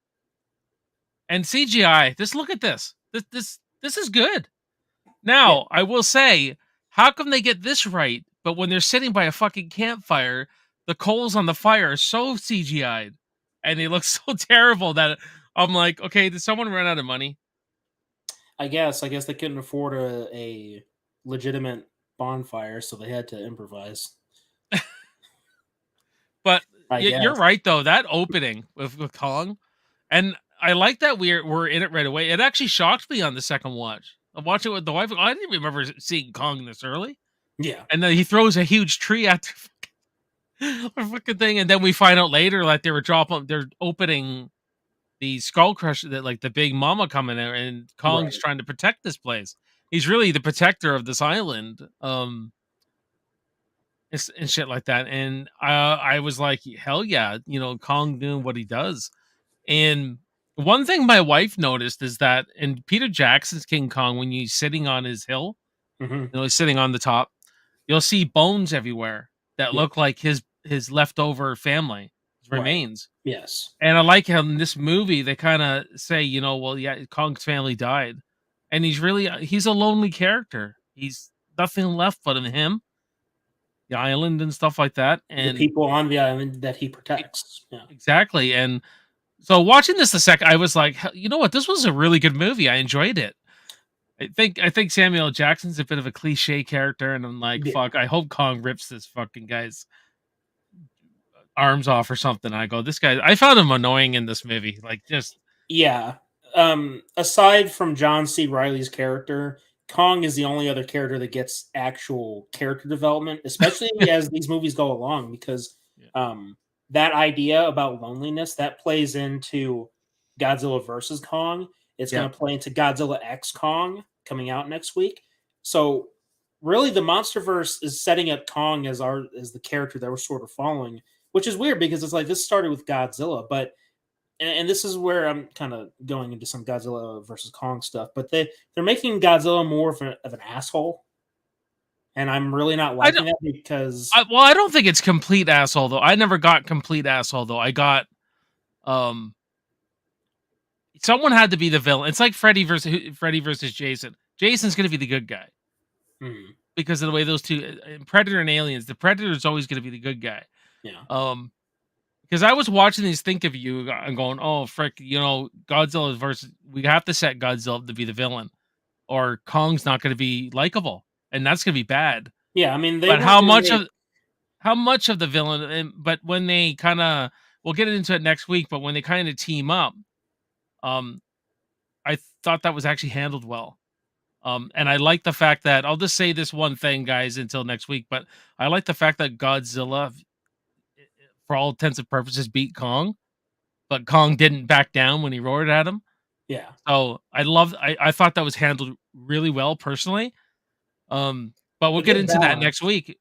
CGI, just look at this. This is good. Now, I will say, how come they get this right, but when they're sitting by a fucking campfire, the coals on the fire are so CGI'd and they look so terrible that I'm like, okay, did someone run out of money? I guess they couldn't afford a legitimate bonfire, so they had to improvise. But you're right though, that opening with Kong, and I like that we're in it right away. It actually shocked me on the second watch. I watched it with the wife. I didn't remember seeing Kong this early. Yeah, and then he throws a huge tree at the fucking thing, and then we find out later like they're opening the skull crusher, that like the big mama coming there, and Kong's trying to protect this place. He's really the protector of this island, and shit like that. And I was like, hell yeah, you know, Kong doing what he does. And one thing my wife noticed is that in Peter Jackson's King Kong, when he's sitting on his hill, you know, he's sitting on the top, you'll see bones everywhere that look like his leftover family, his remains. Yes. And I like how in this movie they kind of say, you know, well, yeah, Kong's family died, and he's a lonely character. He's nothing left but in him, the island and stuff like that, and the people on the island that he protects. Yeah, exactly. And so watching this the second, I was like, you know what, this was a really good movie. I enjoyed it. I think Samuel L. Jackson's a bit of a cliche character, and I'm like, fuck, I hope Kong rips this fucking guy's arms off or something. I go, this guy, I found him annoying in this movie. Like, just aside from John C. Reilly's character, Kong is the only other character that gets actual character development, especially as these movies go along, because that idea about loneliness that plays into Godzilla versus Kong. It's going to play into Godzilla X Kong coming out next week. So really the Monsterverse is setting up Kong as the character that we're sort of following, which is weird because it's like this started with Godzilla, but and this is where I'm kind of going into some Godzilla versus Kong stuff, but they're making Godzilla more of an asshole. And I'm really not liking that because I don't think it's complete asshole though. I never got complete asshole though. I got someone had to be the villain. It's like Freddy versus Jason. Jason's going to be the good guy because of the way those two, Predator and Aliens. The Predator is always going to be the good guy. Yeah. Because I was watching these Think of You and going, oh frick, you know, Godzilla versus, we have to set Godzilla to be the villain, or Kong's not going to be likable, and that's going to be bad. Yeah, I mean, but how much of the villain? But when they kind of, we'll get into it next week. But when they kind of team up, I thought that was actually handled well. And I like the fact that, I'll just say this one thing, guys, until next week, but I like the fact that Godzilla, for all intents and purposes, beat Kong, but Kong didn't back down when he roared at him. Yeah. So I thought that was handled really well personally. But we'll get into that next week.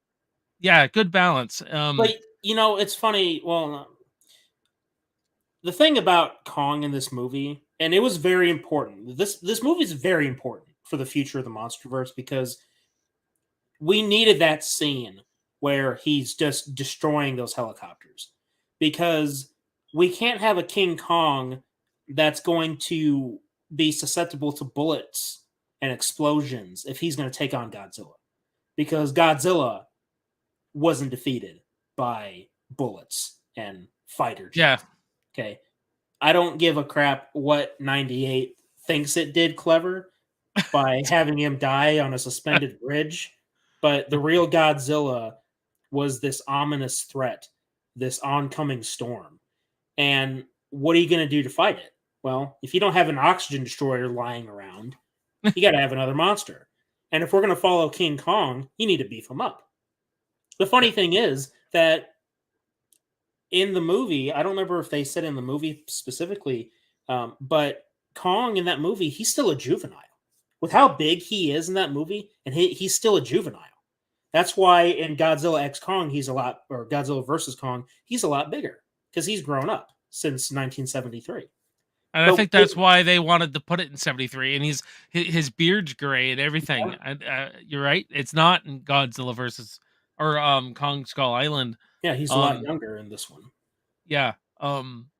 Yeah, good balance. But you know, it's funny. Well, the thing about Kong in this movie, and it was very important. This movie is very important for the future of the Monsterverse because we needed that scene where he's just destroying those helicopters, because we can't have a King Kong that's going to be susceptible to bullets and explosions if he's going to take on Godzilla, because Godzilla wasn't defeated by bullets and fighter jets. Yeah. Okay. I don't give a crap what 98 thinks it did clever by having him die on a suspended bridge, but the real Godzilla was this ominous threat, this oncoming storm. And what are you going to do to fight it? Well, if you don't have an oxygen destroyer lying around, You got to have another monster. And if we're going to follow King Kong, you need to beef him up. The funny thing is that in the movie, I don't remember if they said in the movie specifically, but Kong in that movie, he's still a juvenile. With how big he is in that movie, and he's still a juvenile. That's why in Godzilla X Kong, or Godzilla versus Kong, he's a lot bigger because he's grown up since 1973. And I think that's why they wanted to put it in 73, and his beard's gray and everything. Yeah. And you're right; it's not in Godzilla versus or Kong Skull Island. Yeah, he's a lot younger in this one. Yeah.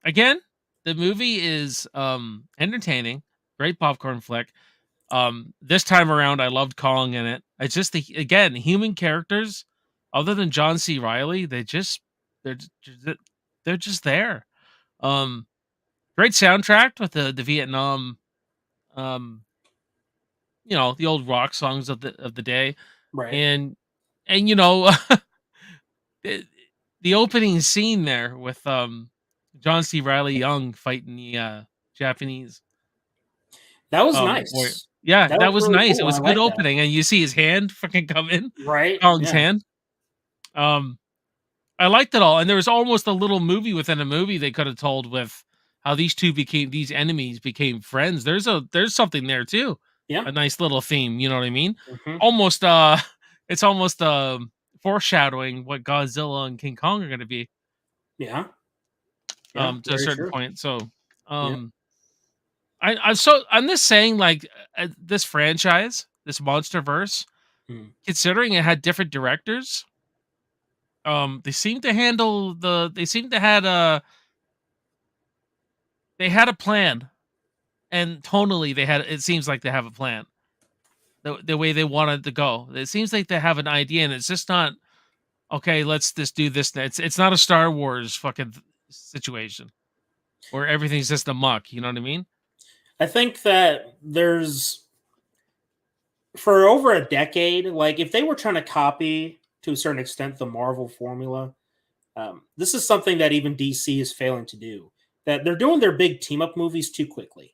Again, the movie is entertaining, great popcorn flick. This time around, I loved Kong in it. It's just again human characters, other than John C. Reilly, they're just there. Great soundtrack with the Vietnam, the old rock songs of the day, right? And the opening scene there with John C. Reilly Young fighting the Japanese. That was nice. Yeah, that was really nice. Cool. It was a good opening, and you see his hand fucking come in, right? Kong's hand. I liked it all, and there was almost a little movie within a movie they could have told with how these enemies became friends. There's something there too. Yeah, a nice little theme. You know what I mean? Mm-hmm. Almost it's almost foreshadowing what Godzilla and King Kong are going to be. Yeah. To a certain point. So, I'm just saying, like, this franchise, this Monsterverse, considering it had different directors, they seem to handle they had a plan, and tonally it seems like they have a plan. The way they wanted to go, it seems like they have an idea, and it's just not okay. Let's just do this. It's not a Star Wars fucking situation where everything's just a muck. You know what I mean? I think that for over a decade, like if they were trying to copy to a certain extent the Marvel formula, this is something that even DC is failing to do. That they're doing their big team up movies too quickly.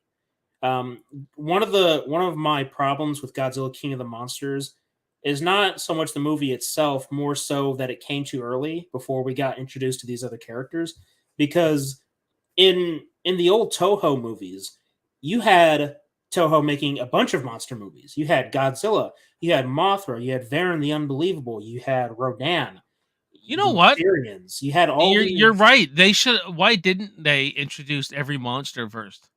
One of my problems with Godzilla King of the Monsters is not so much the movie itself, more so that it came too early before we got introduced to these other characters. Because in the old Toho movies, you had Toho making a bunch of monster movies. You had Godzilla, you had Mothra, you had Varan the Unbelievable, you had Rodan. You know what? Syrians. You had all. You're right. They should. Why didn't they introduce every monster first,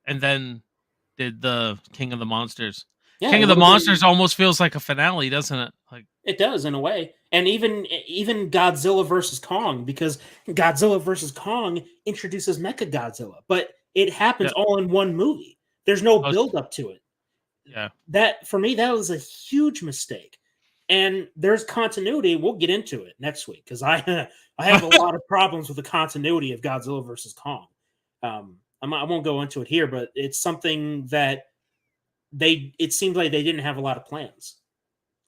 and then did the King of the Monsters? Yeah, King of the Monsters almost feels like a finale, doesn't it? Like it does in a way. And even Godzilla versus Kong, because Godzilla versus Kong introduces Mecha Godzilla, but it happens all in one movie. There's no build up to it. Yeah, that for me that was a huge mistake. And there's continuity. We'll get into it next week because I have a lot of problems with the continuity of Godzilla versus Kong. I won't go into it here, but it's something that it seems like they didn't have a lot of plans.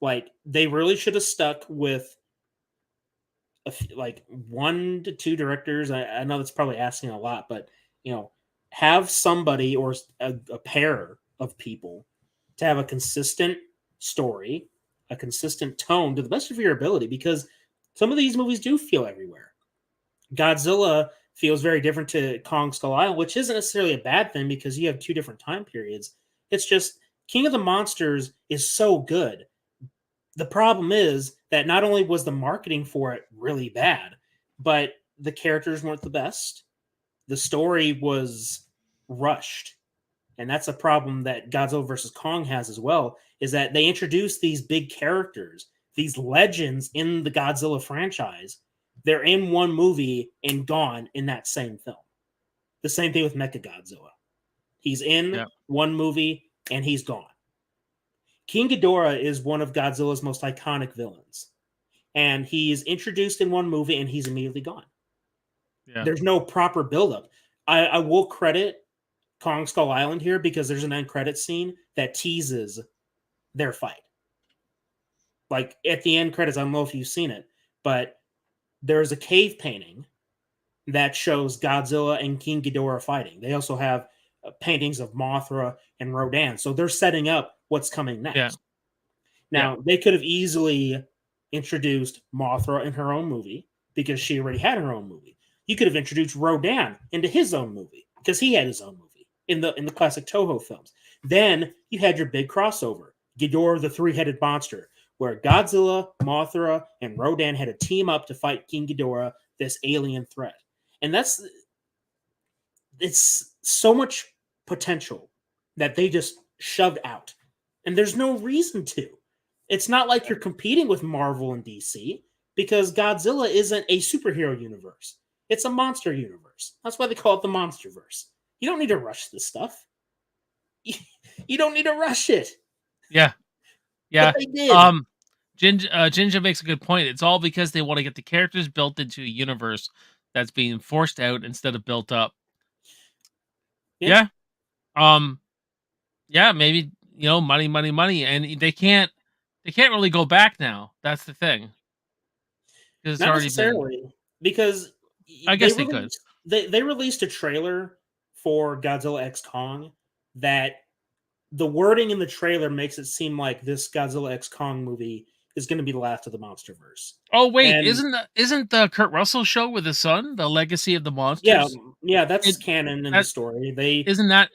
Like they really should have stuck with like 1 to 2 directors. I know that's probably asking a lot, but have somebody or a pair of people to have a consistent story, a consistent tone to the best of your ability, because some of these movies do feel everywhere. Godzilla feels very different to Kong Skull Island, which isn't necessarily a bad thing because you have 2 different time periods. It's just King of the Monsters is so good. The problem is that not only was the marketing for it really bad, but the characters weren't the best. The story was rushed. And that's a problem that Godzilla vs. Kong has as well, is that they introduce these big characters, these legends in the Godzilla franchise. They're in one movie and gone in that same film. The same thing with Mechagodzilla. He's in one movie and he's gone. King Ghidorah is one of Godzilla's most iconic villains. And he's introduced in one movie and he's immediately gone. Yeah. There's no proper buildup. I will credit Kong Skull Island here because there's an end credit scene that teases their fight. Like at the end credits, I don't know if you've seen it, but there's a cave painting that shows Godzilla and King Ghidorah fighting. They also have paintings of Mothra and Rodan. So they're setting up what's coming next. Yeah. Now, they could have easily introduced Mothra in her own movie because she already had her own movie. You could have introduced Rodan into his own movie because he had his own movie in the classic Toho films. Then you had your big crossover, Ghidorah the Three-Headed Monster, where Godzilla, Mothra, and Rodan had to team up to fight King Ghidorah, this alien threat. And it's so much potential that they just shoved out. And there's no reason to. It's not like you're competing with Marvel and DC because Godzilla isn't a superhero universe. It's a monster universe. That's why they call it the Monsterverse. You don't need to rush this stuff. You don't need to rush it. Yeah. But they did. Ginger makes a good point. It's all because they want to get the characters built into a universe that's being forced out instead of built up. Yeah. Yeah, maybe, money, and they can't really go back now. That's the thing. It's Not already necessarily, because I guess they could. They released a trailer for Godzilla X Kong that the wording in the trailer makes it seem like this Godzilla X Kong movie is going to be the last of the Monsterverse. Oh wait, And isn't the Kurt Russell show with his son, The Legacy of the Monsters? yeah, that's canon in the story.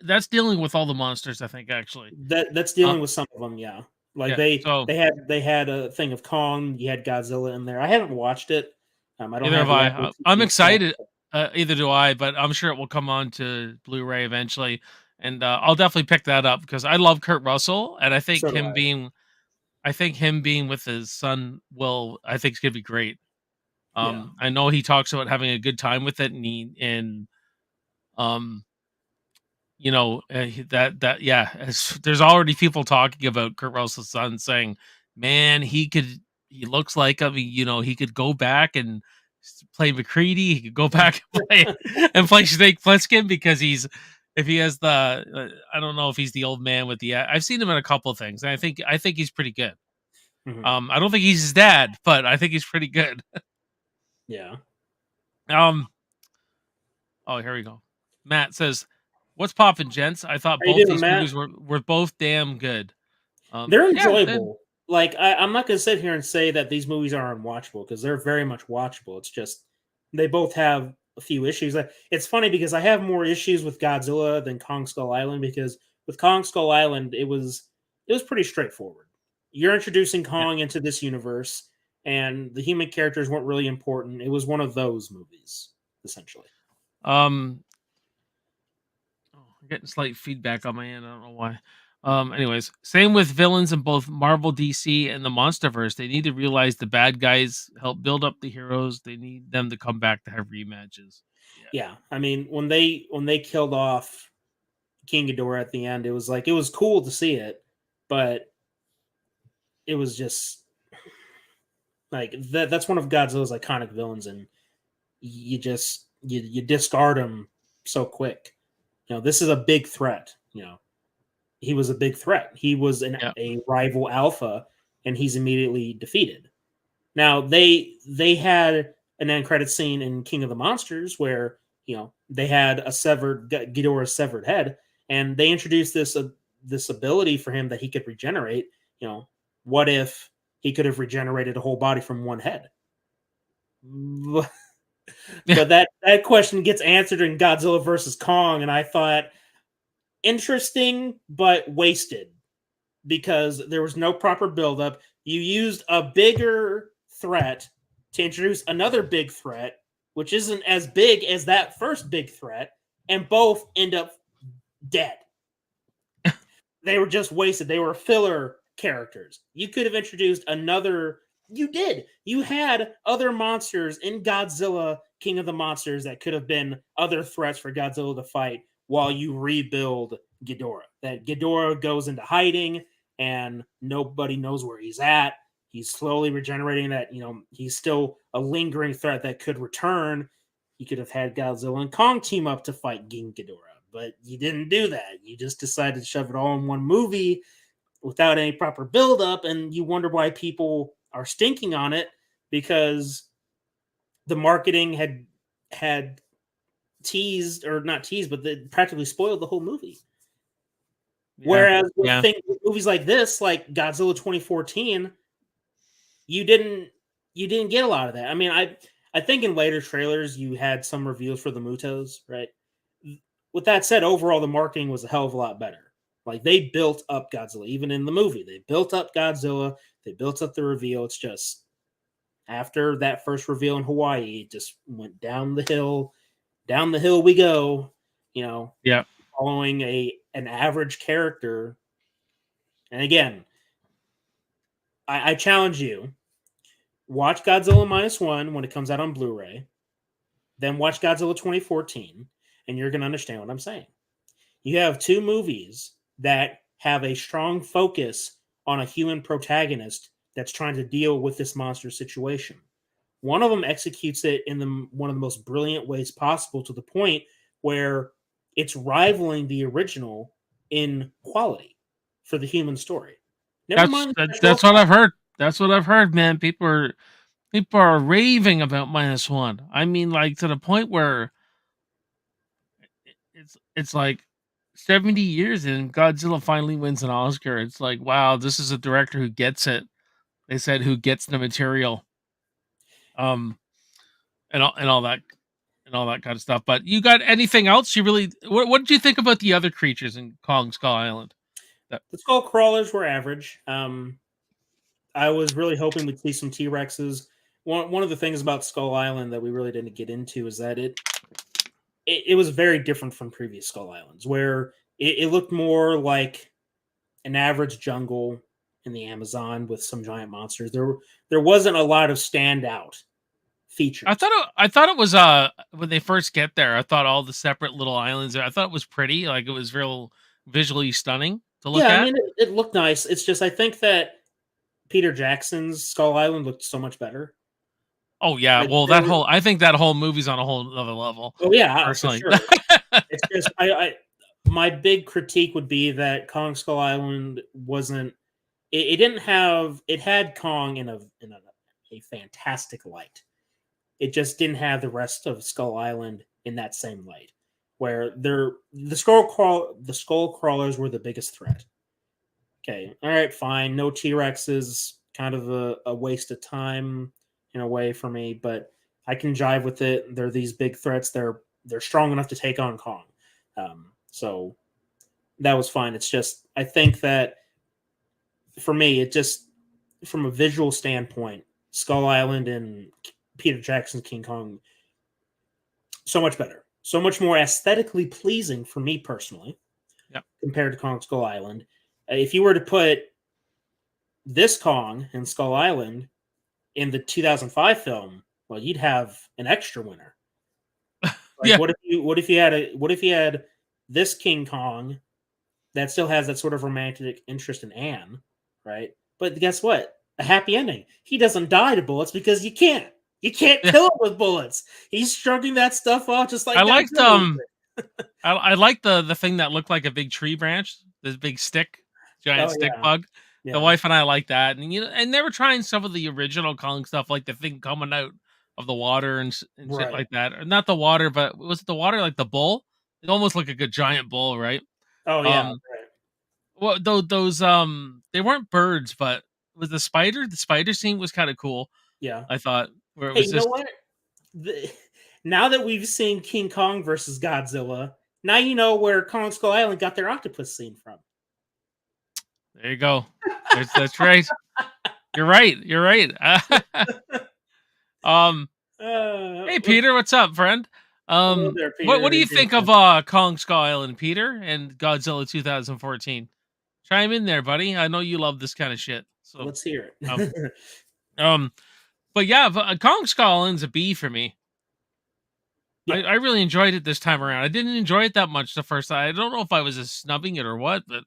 That's dealing with all the monsters, I think, actually. That's dealing with some of them, yeah. Like they had a thing of Kong, you had Godzilla in there. I haven't watched it. I don't Either have I. have I'm excited. Either do I, but I'm sure it will come on to Blu-ray eventually, and I'll definitely pick that up because I love Kurt Russell, and I think him being with his son I think it's gonna be great. I know he talks about having a good time with it, there's already people talking about Kurt Russell's son saying, man, he looks like him, he could go back and play McCready, he could go back and play Snake Plissken because if he has the I don't know if he's the old man with I've seen him in a couple of things, and I think he's pretty good. Mm-hmm. I don't think he's his dad, but I think he's pretty good. Yeah. Oh, here we go. Matt says, "What's poppin', gents? I thought both these movies were both damn good. They're enjoyable. Like I'm not gonna sit here and say that these movies are unwatchable because they're very much watchable. It's just they both have a few issues. It's funny because I have more issues with Godzilla than Kong Skull Island because with Kong Skull Island it was pretty straightforward. You're introducing Kong into this universe, and the human characters weren't really important. It was one of those movies, essentially. I'm getting slight feedback on my end. I don't know why. Anyways, same with villains in both Marvel, DC, and the Monsterverse. They need to realize the bad guys help build up the heroes. They need them to come back to have rematches. Yeah. I mean, when they killed off King Ghidorah at the end, it was cool to see it, but it was just like that's one of Godzilla's iconic villains, and you discard him so quick. This is a big threat. He was a big threat. He was a rival alpha, and he's immediately defeated. Now they had an end credit scene in King of the Monsters where they had Ghidorah's severed head, and they introduced this ability for him that he could regenerate. What if he could have regenerated a whole body from one head? But that question gets answered in Godzilla versus Kong, and I thought interesting but wasted because there was no proper buildup. You used a bigger threat to introduce another big threat, which isn't as big as that first big threat, and both end up dead. They were just wasted. They were filler characters. You could have introduced another. You did. You had other monsters in Godzilla King of the Monsters that could have been other threats for Godzilla to fight while you rebuild Ghidorah. That Ghidorah goes into hiding and nobody knows where he's at. He's slowly regenerating that, he's still a lingering threat that could return. You could have had Godzilla and Kong team up to fight King Ghidorah, but you didn't do that. You just decided to shove it all in one movie without any proper build-up, and you wonder why people are stinking on it because the marketing had teased, or not teased, but they practically spoiled the whole movie. Yeah. Whereas with Yeah. movies like this, like Godzilla 2014, you didn't get a lot of that. I mean, I think in later trailers you had some reveals for the Mutos, right? With that said, overall the marketing was a hell of a lot better. Like they built up Godzilla, even in the movie. They built up Godzilla, they built up the reveal. It's just after that first reveal in Hawaii, it just went down the hill. Down the hill we go, you know, Yeah. following an average character. And again, I challenge you. Watch Godzilla -1 when it comes out on Blu-ray, then watch Godzilla 2014, and you're going to understand what I'm saying. You have two movies that have a strong focus on a human protagonist that's trying to deal with this monster situation. One of them executes it in one of the most brilliant ways possible, to the point where it's rivaling the original in quality for the human story. Never mind the That's what I've heard. That's what I've heard, man. People are raving about -1. I mean, like, to the point where it's like 70 years and Godzilla finally wins an Oscar. It's like, wow, this is a director who gets it. They said who gets the material. Um and all that kind of stuff. But you got anything else you really what did you think about the other creatures in Kong Skull Island? The skull crawlers were average. I was really hoping we'd see some T Rexes. One of the things about Skull Island that we really didn't get into is that it was very different from previous Skull Islands, where it looked more like an average jungle in the Amazon with some giant monsters. There wasn't a lot of standout features. I thought it was when they first get there, I thought all the separate little islands, I thought it was pretty, like it was real visually stunning to look Yeah, I at. mean it looked nice. It's just I think that Peter Jackson's Skull Island looked so much better. Oh yeah, Like, well I think that whole movie's on a whole other level. oh yeah, for Personally. sure. It's just I my big critique would be that Kong Skull Island wasn't. It didn't have. It had Kong in a fantastic light. It just didn't have the rest of Skull Island in that same light, where the skull crawlers were the biggest threat. Okay, all right, fine. No T Rexes, kind of a waste of time in a way for me, but I can jive with it. They're these big threats. They're strong enough to take on Kong. So that was fine. It's just I think that for me, it just from a visual standpoint, Skull Island and Peter Jackson's King Kong, so much better, so much more aesthetically pleasing for me personally, Yep. compared to Kong Skull Island. If you were to put this Kong and Skull Island in the 2005 film, well, you'd have an extra winner. Like, Yeah. what if you had this King Kong that still has that sort of romantic interest in Anne, right? But guess what? A happy ending. He doesn't die to bullets because you can't. You can't kill him with bullets. He's shrugging that stuff off just like I liked Godzilla. I liked the thing that looked like a big tree branch, this big stick, giant stick Yeah. bug. Yeah. The wife and I like that, and and they were trying some of the original Kong stuff, like the thing coming out of the water and shit Right. like that. Or not the water, but was it the water like the bull? It almost looked like a giant bull, right? Oh yeah. Um, Right. well, those they weren't birds, but was the spider? The spider scene was kind of cool. Yeah. I thought where it Hey, was you know just what? Now that we've seen King Kong versus Godzilla, now you know where Kong Skull Island got their octopus scene from. there you go. That's right. You're right. You're right. Hey Peter, what's up, friend? Hello there, Peter. What do you think of Kong Skull Island, Peter, and Godzilla 2014? Chime in there, buddy. I know you love this kind of shit. So Let's hear um, it. but yeah, Kong Skull Island's a B for me. Yeah. I really enjoyed it this time around. I didn't enjoy it that much the first time. I don't know if I was just snubbing it or what, but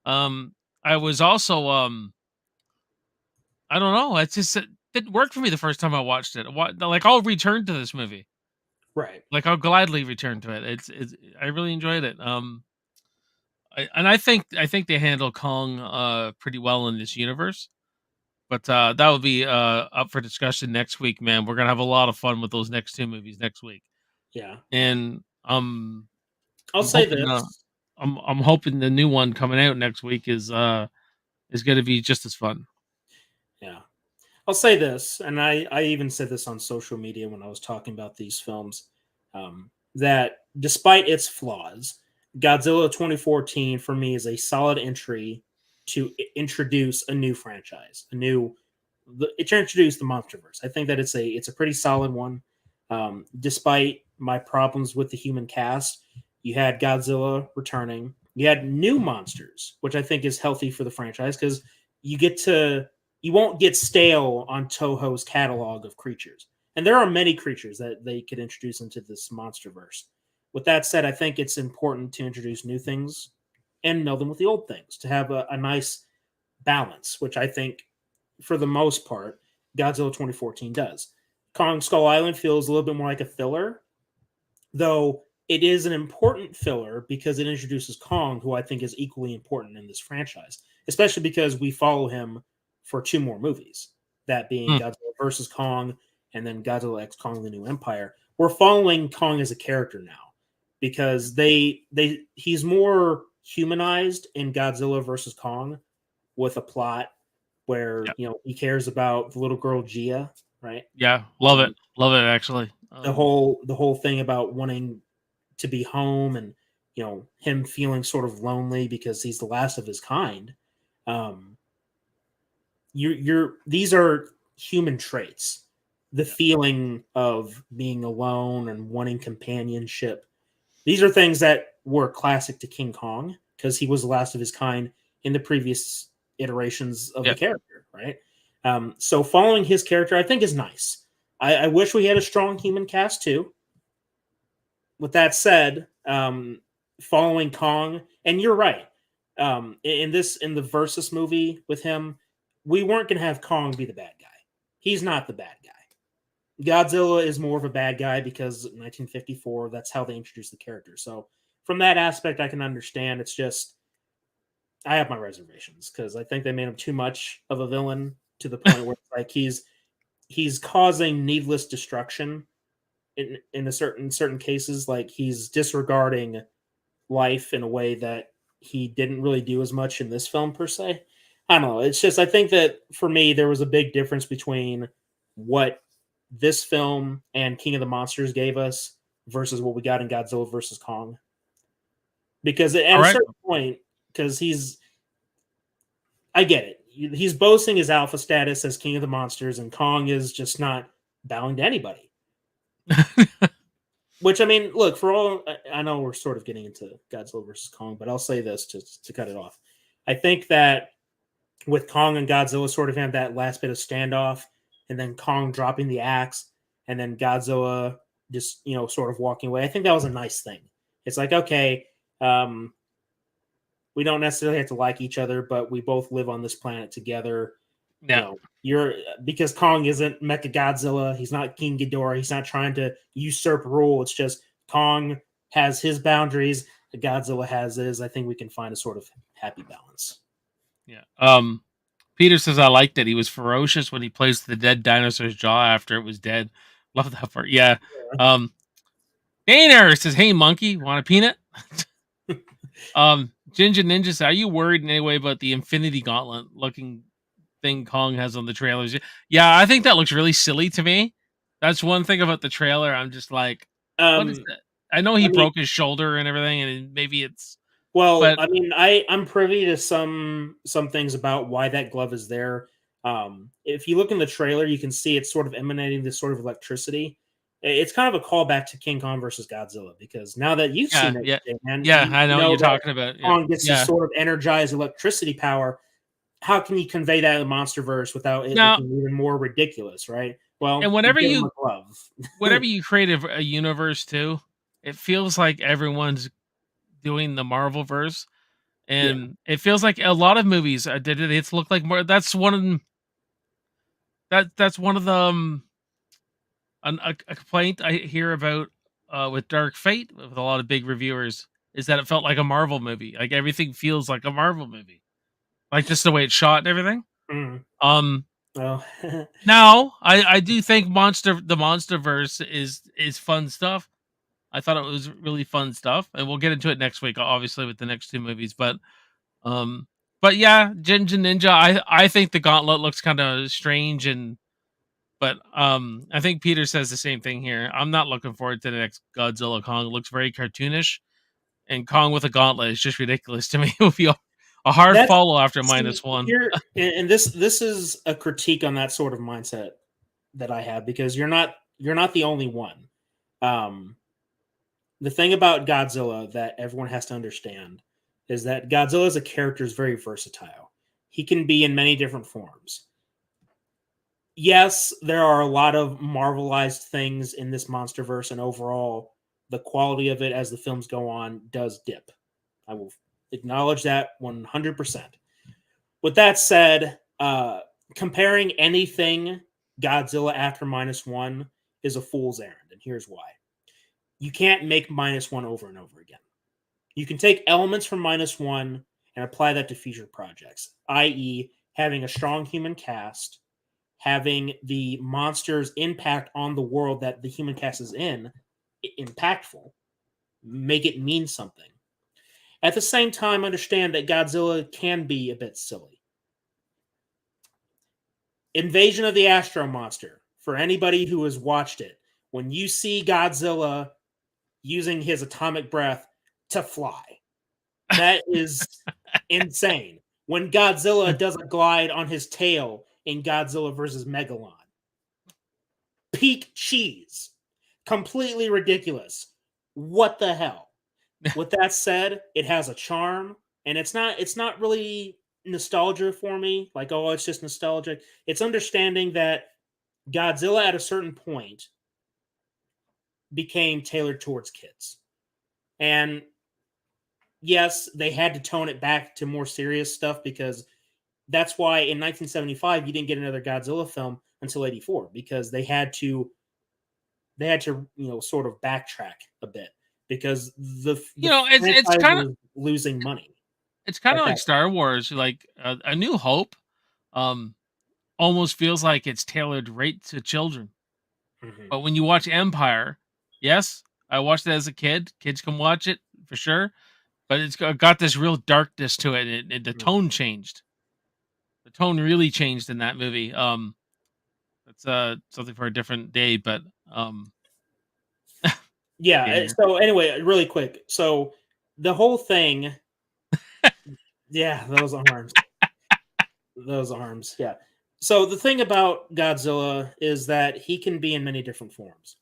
I was also I don't know. It's just it didn't work for me the first time I watched it. Like I'll return to this movie. Right. Like I'll gladly return to it. It's I really enjoyed it. I think they handle Kong pretty well in this universe. But that will be up for discussion next week, man. We're gonna have a lot of fun with those next two movies next week. Yeah. And I'll I'm say hoping this. I'm hoping the new one coming out next week is going to be just as fun. Yeah. I'll say this, and I even said this on social media when I was talking about these films, that despite its flaws, Godzilla 2014 for me is a solid entry to introduce a new franchise, it introduced the MonsterVerse. I think that it's a pretty solid one. Despite my problems with the human cast, you had Godzilla returning. You had new monsters, which I think is healthy for the franchise because you get to you won't get stale on Toho's catalog of creatures. And there are many creatures that they could introduce into this MonsterVerse. With that said, I think it's important to introduce new things and meld them with the old things to have a nice balance, which I think, for the most part, Godzilla 2014 does. Kong Skull Island feels a little bit more like a filler, though it is an important filler because it introduces Kong, who I think is equally important in this franchise, especially because we follow him for 2 more movies, that being Godzilla versus Kong and then Godzilla X Kong the New Empire. We're following Kong as a character now because he's more humanized in Godzilla versus Kong with a plot where he cares about the little girl Gia, right? Yeah, love it actually. The whole thing about wanting to be home and him feeling sort of lonely because he's the last of his kind. These are human traits. The feeling of being alone and wanting companionship. These are things that were classic to King Kong because he was the last of his kind in the previous iterations of the character, right? So following his character, I think, is nice. I wish we had a strong human cast too. With that said, following Kong, and you're right. In the Versus movie with him, we weren't going to have Kong be the bad guy. He's not the bad guy. Godzilla is more of a bad guy because 1954, that's how they introduced the character. So from that aspect, I can understand. It's just, I have my reservations because I think they made him too much of a villain to the point where like he's causing needless destruction in certain cases. Like he's disregarding life in a way that he didn't really do as much in this film per se. I don't know. It's just, I think that for me, there was a big difference between what this film and King of the Monsters gave us versus what we got in Godzilla versus Kong. Because at a certain point, because I get it. He's boasting his alpha status as King of the Monsters, and Kong is just not bowing to anybody. Which, I mean, look, for all, I know we're sort of getting into Godzilla versus Kong, but I'll say this to cut it off. I think that with Kong and Godzilla sort of have that last bit of standoff, and then Kong dropping the axe, and then Godzilla just, sort of walking away. I think that was a nice thing. It's like, okay, we don't necessarily have to like each other, but we both live on this planet together. Yeah. Because Kong isn't Mecha Godzilla. He's not King Ghidorah. He's not trying to usurp rule. It's just Kong has his boundaries. Godzilla has his. I think we can find a sort of happy balance. Yeah. Peter says, I liked it. He was ferocious when he placed the dead dinosaur's jaw after it was dead. Love that part. Yeah. Daner says, hey, monkey, want a peanut? Ginger Ninja says, are you worried in any way about the Infinity Gauntlet looking thing Kong has on the trailers? Yeah, I think that looks really silly to me. That's one thing about the trailer. I'm just like, what is that? I know he broke his shoulder and everything, and maybe it's... Well, I mean, I'm privy to some things about why that glove is there. If you look in the trailer, you can see it's sort of emanating this sort of electricity. It's kind of a callback to King Kong versus Godzilla, because now that you've seen it, man, I know what you're talking about. Kong gets this sort of energized electricity power. How can you convey that in the MonsterVerse without it looking even more ridiculous, right? Well, and whenever you create a universe too, it feels like everyone's doing the Marvel verse, and it feels like a lot of movies did it. It's looked like more. That's one of the a complaint I hear about with Dark Fate with a lot of big reviewers is that it felt like a Marvel movie. Like everything feels like a Marvel movie, like just the way it's shot and everything. Now I do think the MonsterVerse is fun stuff. I thought it was really fun stuff, and we'll get into it next week, obviously, with the next two movies. Um, but yeah, Ginger Ninja. I think the Gauntlet looks kind of strange, but I think Peter says the same thing here. I'm not looking forward to the next Godzilla Kong. It looks very cartoonish, and Kong with a gauntlet is just ridiculous to me. It would be a hard That's follow after see, -1. here, and this is a critique on that sort of mindset that I have, because you're not the only one. The thing about Godzilla that everyone has to understand is that Godzilla as a character is very versatile. He can be in many different forms. Yes, there are a lot of Marvelized things in this MonsterVerse, and overall, the quality of it as the films go on does dip. I will acknowledge that 100%. With that said, comparing anything Godzilla after -1 is a fool's errand, and here's why. You can't make -1 over and over again. You can take elements from -1 and apply that to future projects, i.e., having a strong human cast, having the monsters' impact on the world that the human cast is in impactful, make it mean something. At the same time, understand that Godzilla can be a bit silly. Invasion of the Astro Monster, for anybody who has watched it, when you see Godzilla using his atomic breath to fly, that is insane. When Godzilla does a glide on his tail in Godzilla versus Megalon, peak cheese. Completely ridiculous. What the hell? With that said, it has a charm, and it's not really nostalgia for me. Like, oh, it's just nostalgic. It's understanding that Godzilla at a certain point became tailored towards kids. And yes, they had to tone it back to more serious stuff, because that's why in 1975 you didn't get another Godzilla film until 84, because they had to sort of backtrack a bit, because the It's franchise kind of was losing money at like that Star Wars, like A New Hope. Um, almost feels like it's tailored right to children. point. Mhm. But when you watch Empire, yes, I watched it as a kid. Kids can watch it for sure, but it's got this real darkness to it. The Mhm. tone changed. The tone really changed in that movie. That's something for a different day. But Yeah. yeah, So anyway, really quick. So the whole thing, yeah, those arms, yeah. So the thing about Godzilla is that he can be in many different forms.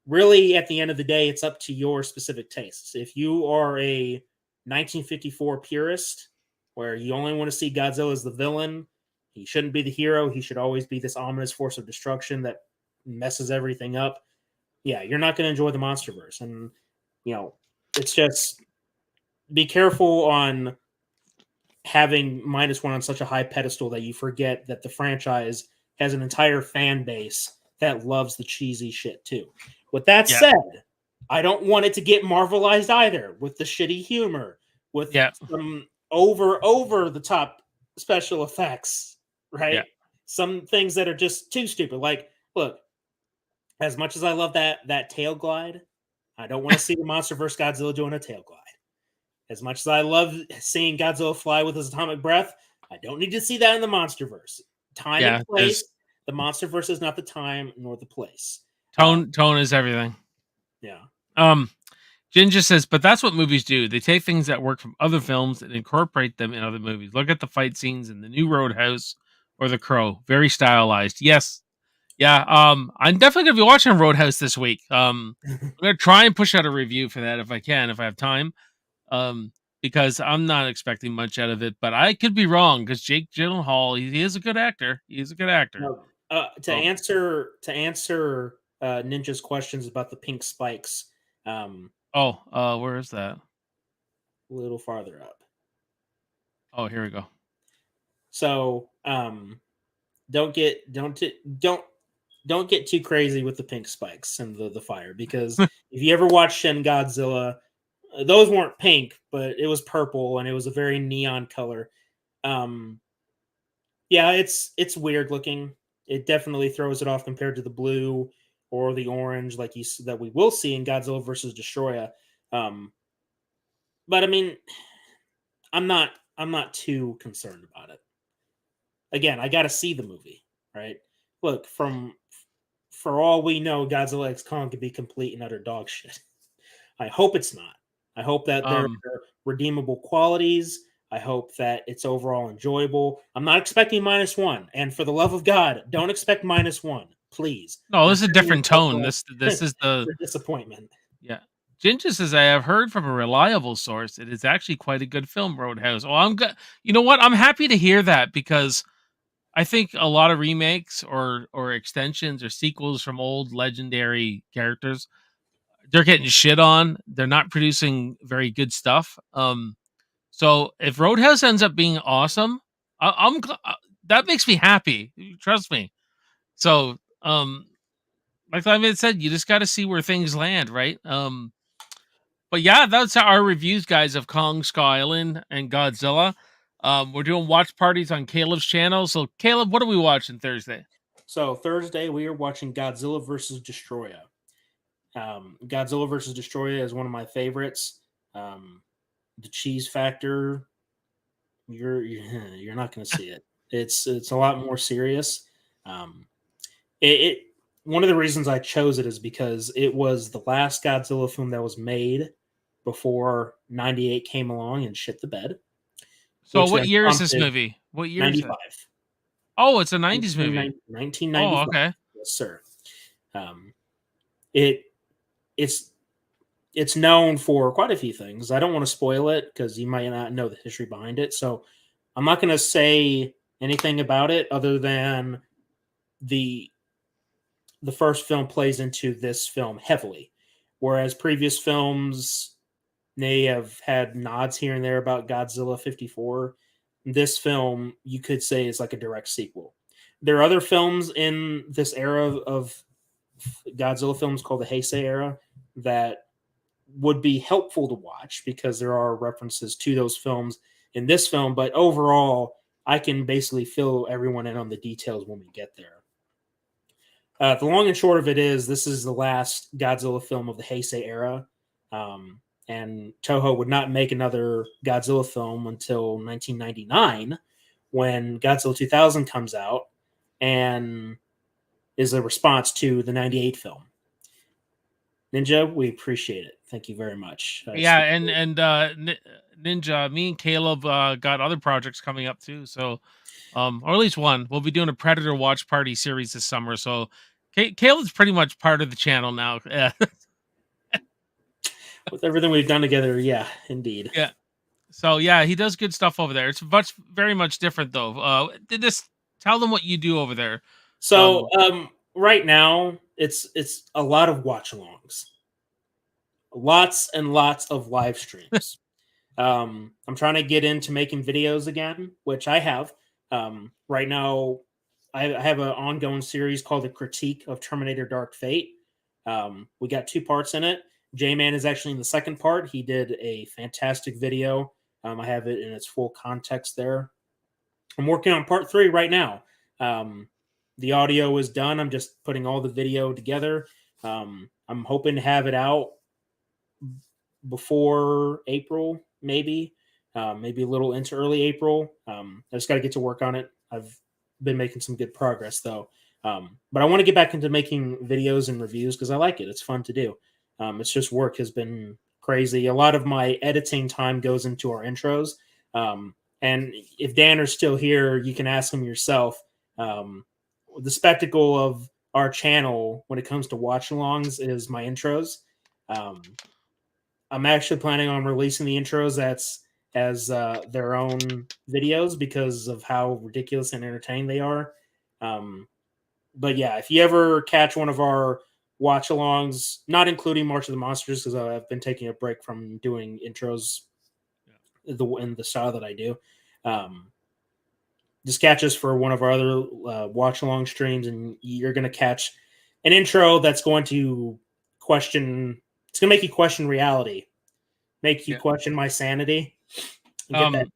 Really, at the end of the day, it's up to your specific tastes. If you are a 1954 purist, where you only want to see Godzilla as the villain, he shouldn't be the hero. He should always be this ominous force of destruction that messes everything up. Yeah, you're not going to enjoy the MonsterVerse. And, it's just be careful on having -1 on such a high pedestal that you forget that the franchise has an entire fan base that loves the cheesy shit too. With that yeah, said, I don't want it to get Marvelized either, with the shitty humor, with yeah, some over the top special effects, yeah, right? Some things that are just too stupid. Like, look, as much as I love that tail glide, I don't want to see the Monster vs. Godzilla doing a tail glide. As much as I love seeing Godzilla fly with his atomic breath, I don't need to see that in the MonsterVerse. Time and yeah. place. There's The MonsterVerse is not the time nor the place. tone is everything. Yeah. Um, Ginger says, but that's what movies do. They take things that work from other films and incorporate them in other movies. Look at the fight scenes in the new Roadhouse or The Crow. Very stylized. Yes. Yeah. I'm definitely gonna be watching Roadhouse this week. I'm gonna try and push out a review for that if I can, if I have time. Because I'm not expecting much out of it, but I could be wrong because Jake Gyllenhaal, he is a good actor. He's a good actor. No, to So, answer Ninja's questions about the pink spikes, where is that? a little farther up. Oh, here we go. So don't get don't get too crazy with the pink spikes and the fire, because if you ever watch Shin Godzilla, those weren't pink, but it was purple and it was a very neon color. Um, yeah, it's weird looking. It definitely throws it off compared to the blue or the orange, like that we will see in Godzilla versus Destroyer. But I mean, I'm not too concerned about it. Again, I got to see the movie, right? Look, for all we know, Godzilla X Kong could be complete and utter dog shit. I hope it's not. I hope that there are redeemable qualities. I hope that it's overall enjoyable. I'm not expecting -1, and for the love of God, don't expect -1, please. No, this is a different tone. This is the disappointment. Yeah. Ginger says, I have heard from a reliable source it is actually quite a good film, Roadhouse. Well, I'm good. You know what? I'm happy to hear that because I think a lot of remakes or extensions or sequels from old legendary characters, they're getting shit on. They're not producing very good stuff. So if Roadhouse ends up being awesome, that makes me happy. Trust me. So, like I said, you just got to see where things land, right? But yeah, that's our reviews, guys, of Kong Skull Island and Godzilla. We're doing watch parties on Caleb's channel. So, Caleb, what are we watching Thursday? So Thursday we are watching Godzilla versus Destroyer. Godzilla versus Destroyer is one of my favorites. The cheese factor, you're not going to see it. It's a lot more serious. One of the reasons I chose it is because it was the last Godzilla film that was made before 98 came along and shit the bed. So what year is this movie? What year 95. is it? Oh, it's a 90s movie. 1995. Oh, okay. Yes, sir. It's known for quite a few things. I don't want to spoil it because you might not know the history behind it. So I'm not going to say anything about it other than the first film plays into this film heavily, whereas previous films they have had nods here and there about Godzilla 54. This film, you could say, is like a direct sequel. There are other films in this era of Godzilla films called the Heisei era that would be helpful to watch because there are references to those films in this film, but overall, I can basically fill everyone in on the details when we get there. The long and short of it is, this is the last Godzilla film of the Heisei era, and Toho would not make another Godzilla film until 1999, when Godzilla 2000 comes out and is a response to the 98 film. Ninja, we appreciate it. Thank you very much. Yeah, and Ninja, me and Caleb got other projects coming up too. So, or at least one. We'll be doing a Predator watch party series this summer. So, Caleb's pretty much part of the channel now. Yeah. With everything we've done together, yeah, indeed. Yeah. So yeah, he does good stuff over there. It's very much different though. Tell them what you do over there. So right now, it's a lot of watch-alongs, lots and lots of live streams. I'm trying to get into making videos again, which I have. Right now, I have an ongoing series called The Critique of Terminator Dark Fate. We got 2 parts in it. J-Man is actually in the second part. He did a fantastic video. I have it in its full context there. I'm working on part 3 right now. The audio is done. I'm just putting all the video together. I'm hoping to have it out before April, maybe a little into early April. I just got to get to work on it. I've been making some good progress though. But I want to get back into making videos and reviews because I like it. It's fun to do. It's just work has been crazy. A lot of my editing time goes into our intros. And if Danner's still here, you can ask him yourself. The spectacle of our channel when it comes to watch-alongs is my intros. I'm actually planning on releasing the intros as their own videos because of how ridiculous and entertaining they are. But yeah, if you ever catch one of our watch-alongs, not including March of the Monsters, because I've been taking a break from doing intros in the style that I do. Just catch us for one of our other watch-along streams, and you're going to catch an intro that's going to question. It's going to make you question reality, make you question my sanity. And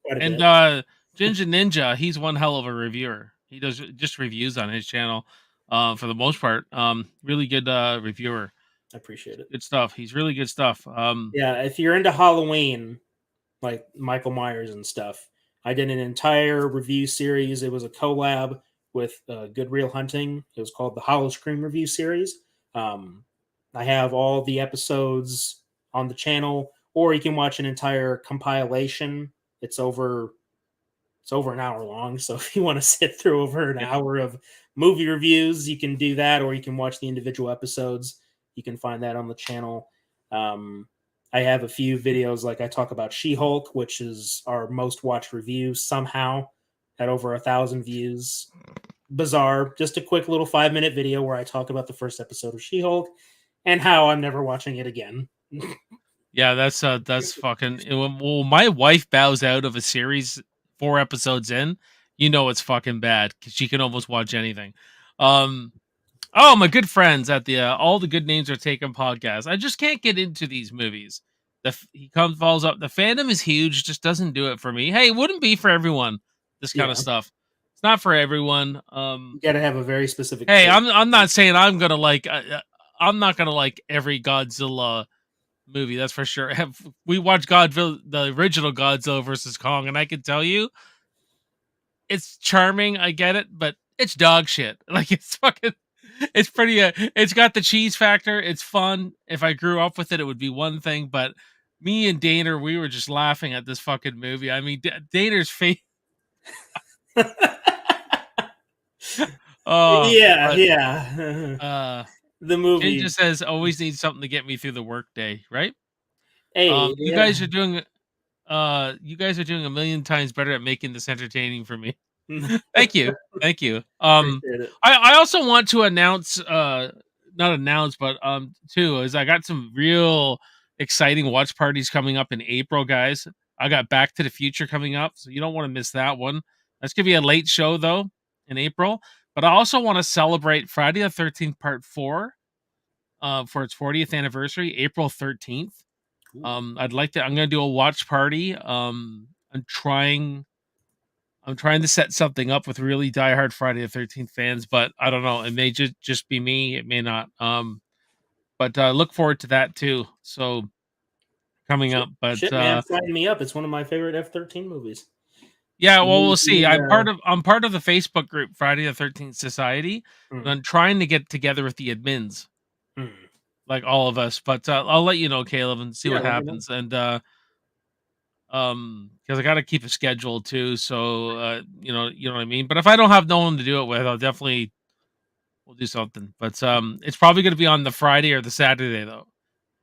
Ginger Ninja, he's one hell of a reviewer. He does just reviews on his channel. for the most part. Really good reviewer. I appreciate it. Good stuff. He's really good stuff. Yeah, if you're into Halloween, like Michael Myers and stuff, I did an entire review series. It was a collab with Good Real Hunting. It was called the Hollow Scream Review Series. I have all the episodes on the channel, or you can watch an entire compilation. It's over an hour long. So if you want to sit through over an hour of movie reviews, you can do that, or you can watch the individual episodes. You can find that on the channel. I have a few videos, like I talk about She-Hulk, which is our most watched review somehow, at over 1,000 views. Bizarre. Just a quick little 5-minute video where I talk about the first episode of She-Hulk and how I'm never watching it again. Yeah, that's fucking. Well, my wife bows out of a series 4 episodes in. You know it's fucking bad because she can almost watch anything. Oh, my good friends at the All the Good Names Are Taken podcast. I just can't get into these movies. He falls up. The fandom is huge, just doesn't do it for me. Hey, it wouldn't be for everyone. This kind of stuff. It's not for everyone. You got to have a very specific. Hey, I'm not saying I'm gonna like. I'm not gonna like every Godzilla movie. That's for sure. We watched Godzilla, the original Godzilla versus Kong, and I can tell you, it's charming. I get it, but it's dog shit. Like it's fucking. It's pretty. It's got the cheese factor. It's fun. If I grew up with it, it would be one thing. But me and Dana, we were just laughing at this fucking movie. I mean, Dana's face. Oh yeah. The movie. Jane just says, "Always need something to get me through the workday." Right? Hey, you guys are doing. You guys are doing a million times better at making this entertaining for me. Thank you. I also want to announce, not announce, but too, is I got some real exciting watch parties coming up in April, guys. I got Back to the Future coming up, so you don't want to miss that one. That's gonna be a late show though in April. But I also want to celebrate Friday the 13th Part 4 for its 40th anniversary, April 13th. I'm gonna do a watch party. I'm trying to set something up with really diehard Friday the 13th fans, but I don't know. It may just be me. It may not. But look forward to that too. So coming up. But shit, man, sign me up. It's one of my favorite F-13 movies. Yeah, well, we'll see. I'm part of the Facebook group Friday the 13th Society, and I'm trying to get together with the admins, like all of us. But I'll let you know, Caleb, and see what happens. And because I got to keep a schedule too, so you know what I mean. But if I don't have no one to do it with, we'll do something. But it's probably going to be on the Friday or the Saturday though,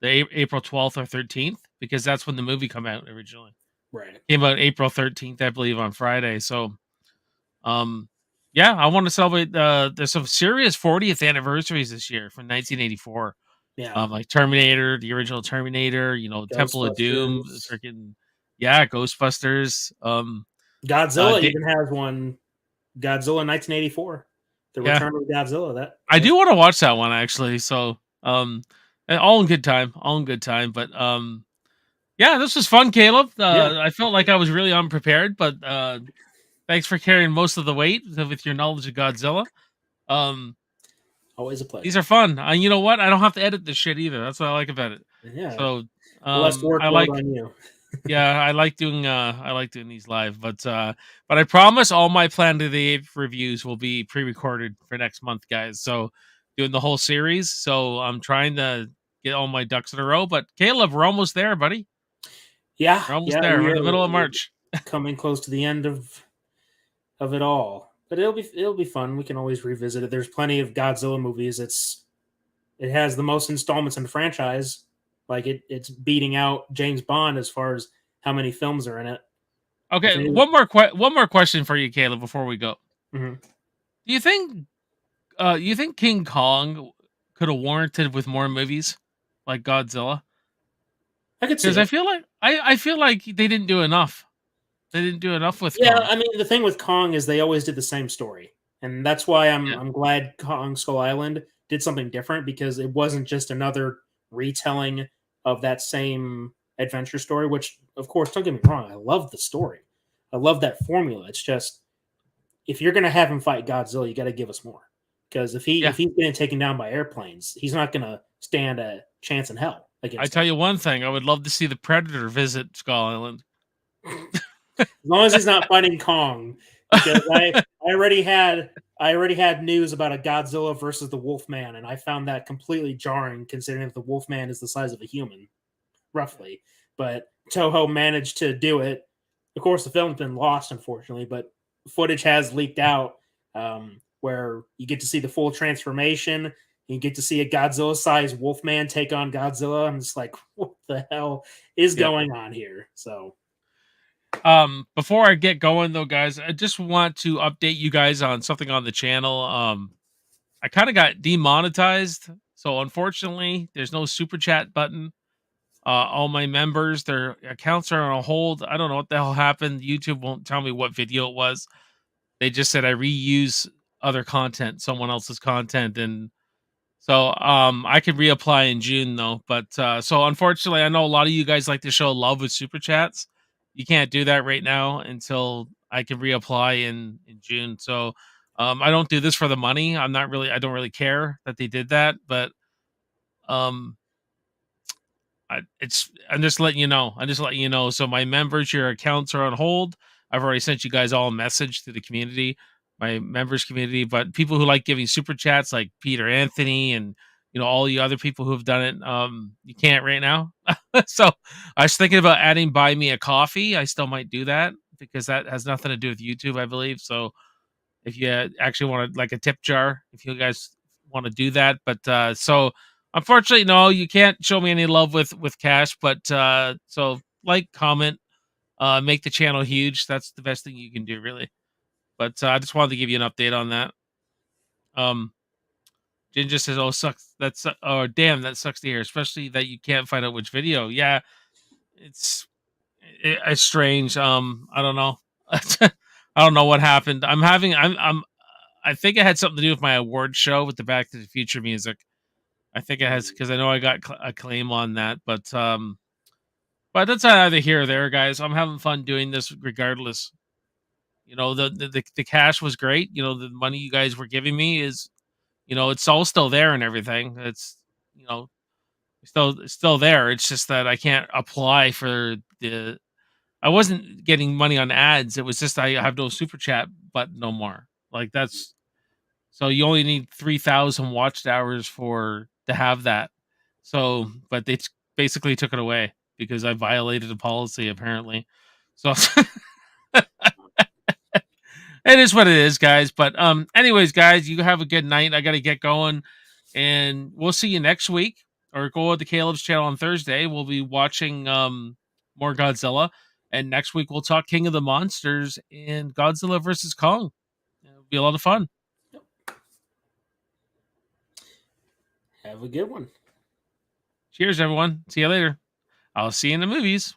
the April 12th or 13th, because that's when the movie came out originally. Right. Came out April 13th, I believe, on Friday. So, yeah, I want to celebrate. There's some serious 40th anniversaries this year from 1984. Yeah, like Terminator, the original Terminator. You know, Temple of Doom, freaking Ghostbusters. Godzilla even has one. Godzilla 1984, the Return of Godzilla. I do want to watch that one actually. So, all in good time. But yeah, this was fun, Caleb. I felt like I was really unprepared, but thanks for carrying most of the weight with your knowledge of Godzilla. Always a pleasure. These are fun. You know what? I don't have to edit this shit either. That's what I like about it. Yeah. So less workload on you. Yeah, I like doing these live, but I promise all my Planet of the Apes reviews will be pre-recorded for next month, guys. So doing the whole series. So I'm trying to get all my ducks in a row. But Caleb, we're almost there, buddy. Yeah, we're almost there. We're in the middle of March, coming close to the end of it all. But it'll be fun. We can always revisit it. There's plenty of Godzilla movies. It has the most installments in the franchise. Like it's beating out James Bond as far as how many films are in it. Okay, one more question for you, Caleb, before we go. Mm-hmm. Do you think King Kong could have warranted with more movies like Godzilla? I could see, because I feel like they didn't do enough. They didn't do enough with Kong. I mean, the thing with Kong is they always did the same story, and that's why I'm glad Kong Skull Island did something different, because it wasn't just another retelling of that same adventure story. Which, of course, don't get me wrong, I love the story, I love that formula. It's just, if you're gonna have him fight Godzilla, you got to give us more. Because if Yeah. he's getting taken down by airplanes, he's not going to stand a chance in hell against. I tell you one thing, I would love to see the Predator visit Skull Island. As long as he's not fighting Kong, because I already had news about a Godzilla versus the Wolfman, and I found that completely jarring, considering that the Wolfman is the size of a human, roughly. But Toho managed to do it. Of course, the film's been lost, unfortunately, but footage has leaked out where you get to see the full transformation. You get to see a Godzilla-sized Wolfman take on Godzilla. I'm just like, what the hell is going on here? So, before I get going though, guys, I just want to update you guys on something on the channel. I kind of got demonetized, so unfortunately, there's no super chat button. All my members, their accounts are on hold. I don't know what the hell happened. YouTube won't tell me what video it was. They just said I reuse other content, someone else's content, and so I could reapply in June though. But so unfortunately, I know a lot of you guys like to show love with super chats. You can't do that right now until I can reapply in June. So I don't do this for the money. I don't really care that they did that, but um I'm just letting you know. I'm just letting you know. So my members, your accounts are on hold. I've already sent you guys all a message to the community, my members community. But people who like giving super chats, like Peter Anthony and all you other people who have done it, you can't right now. So I was thinking about adding buy me a coffee. I still might do that because that has nothing to do with YouTube, I believe. So if you actually want to like a tip jar, if you guys want to do that, but so. Unfortunately, no, you can't show me any love with cash, but so like, comment, make the channel huge. That's the best thing you can do, really. But I just wanted to give you an update on that. Ginger says, "Oh, sucks. Oh, damn, that sucks to hear, especially that you can't find out which video." Yeah, it's strange. I don't know. I don't know what happened. I think it had something to do with my award show with the Back to the Future music. I think it has because I know I got a claim on that, but that's either here or there, guys. I'm having fun doing this regardless. The cash was great. The money you guys were giving me is, it's all still there and everything. It's still there. It's just that I can't apply for the. I wasn't getting money on ads. It was just I have no super chat button no more. Like that's so you only need 3,000 watched hours to have that. So, but they basically took it away because I violated a policy apparently. So it is what it is, guys. But anyways, guys, you have a good night. I got to get going, and we'll see you next week. Or go to Caleb's channel on Thursday. We'll be watching more Godzilla, and next week we'll talk King of the Monsters and Godzilla versus Kong. It'll be a lot of fun. Have a good one. Cheers, everyone. See you later. I'll see you in the movies.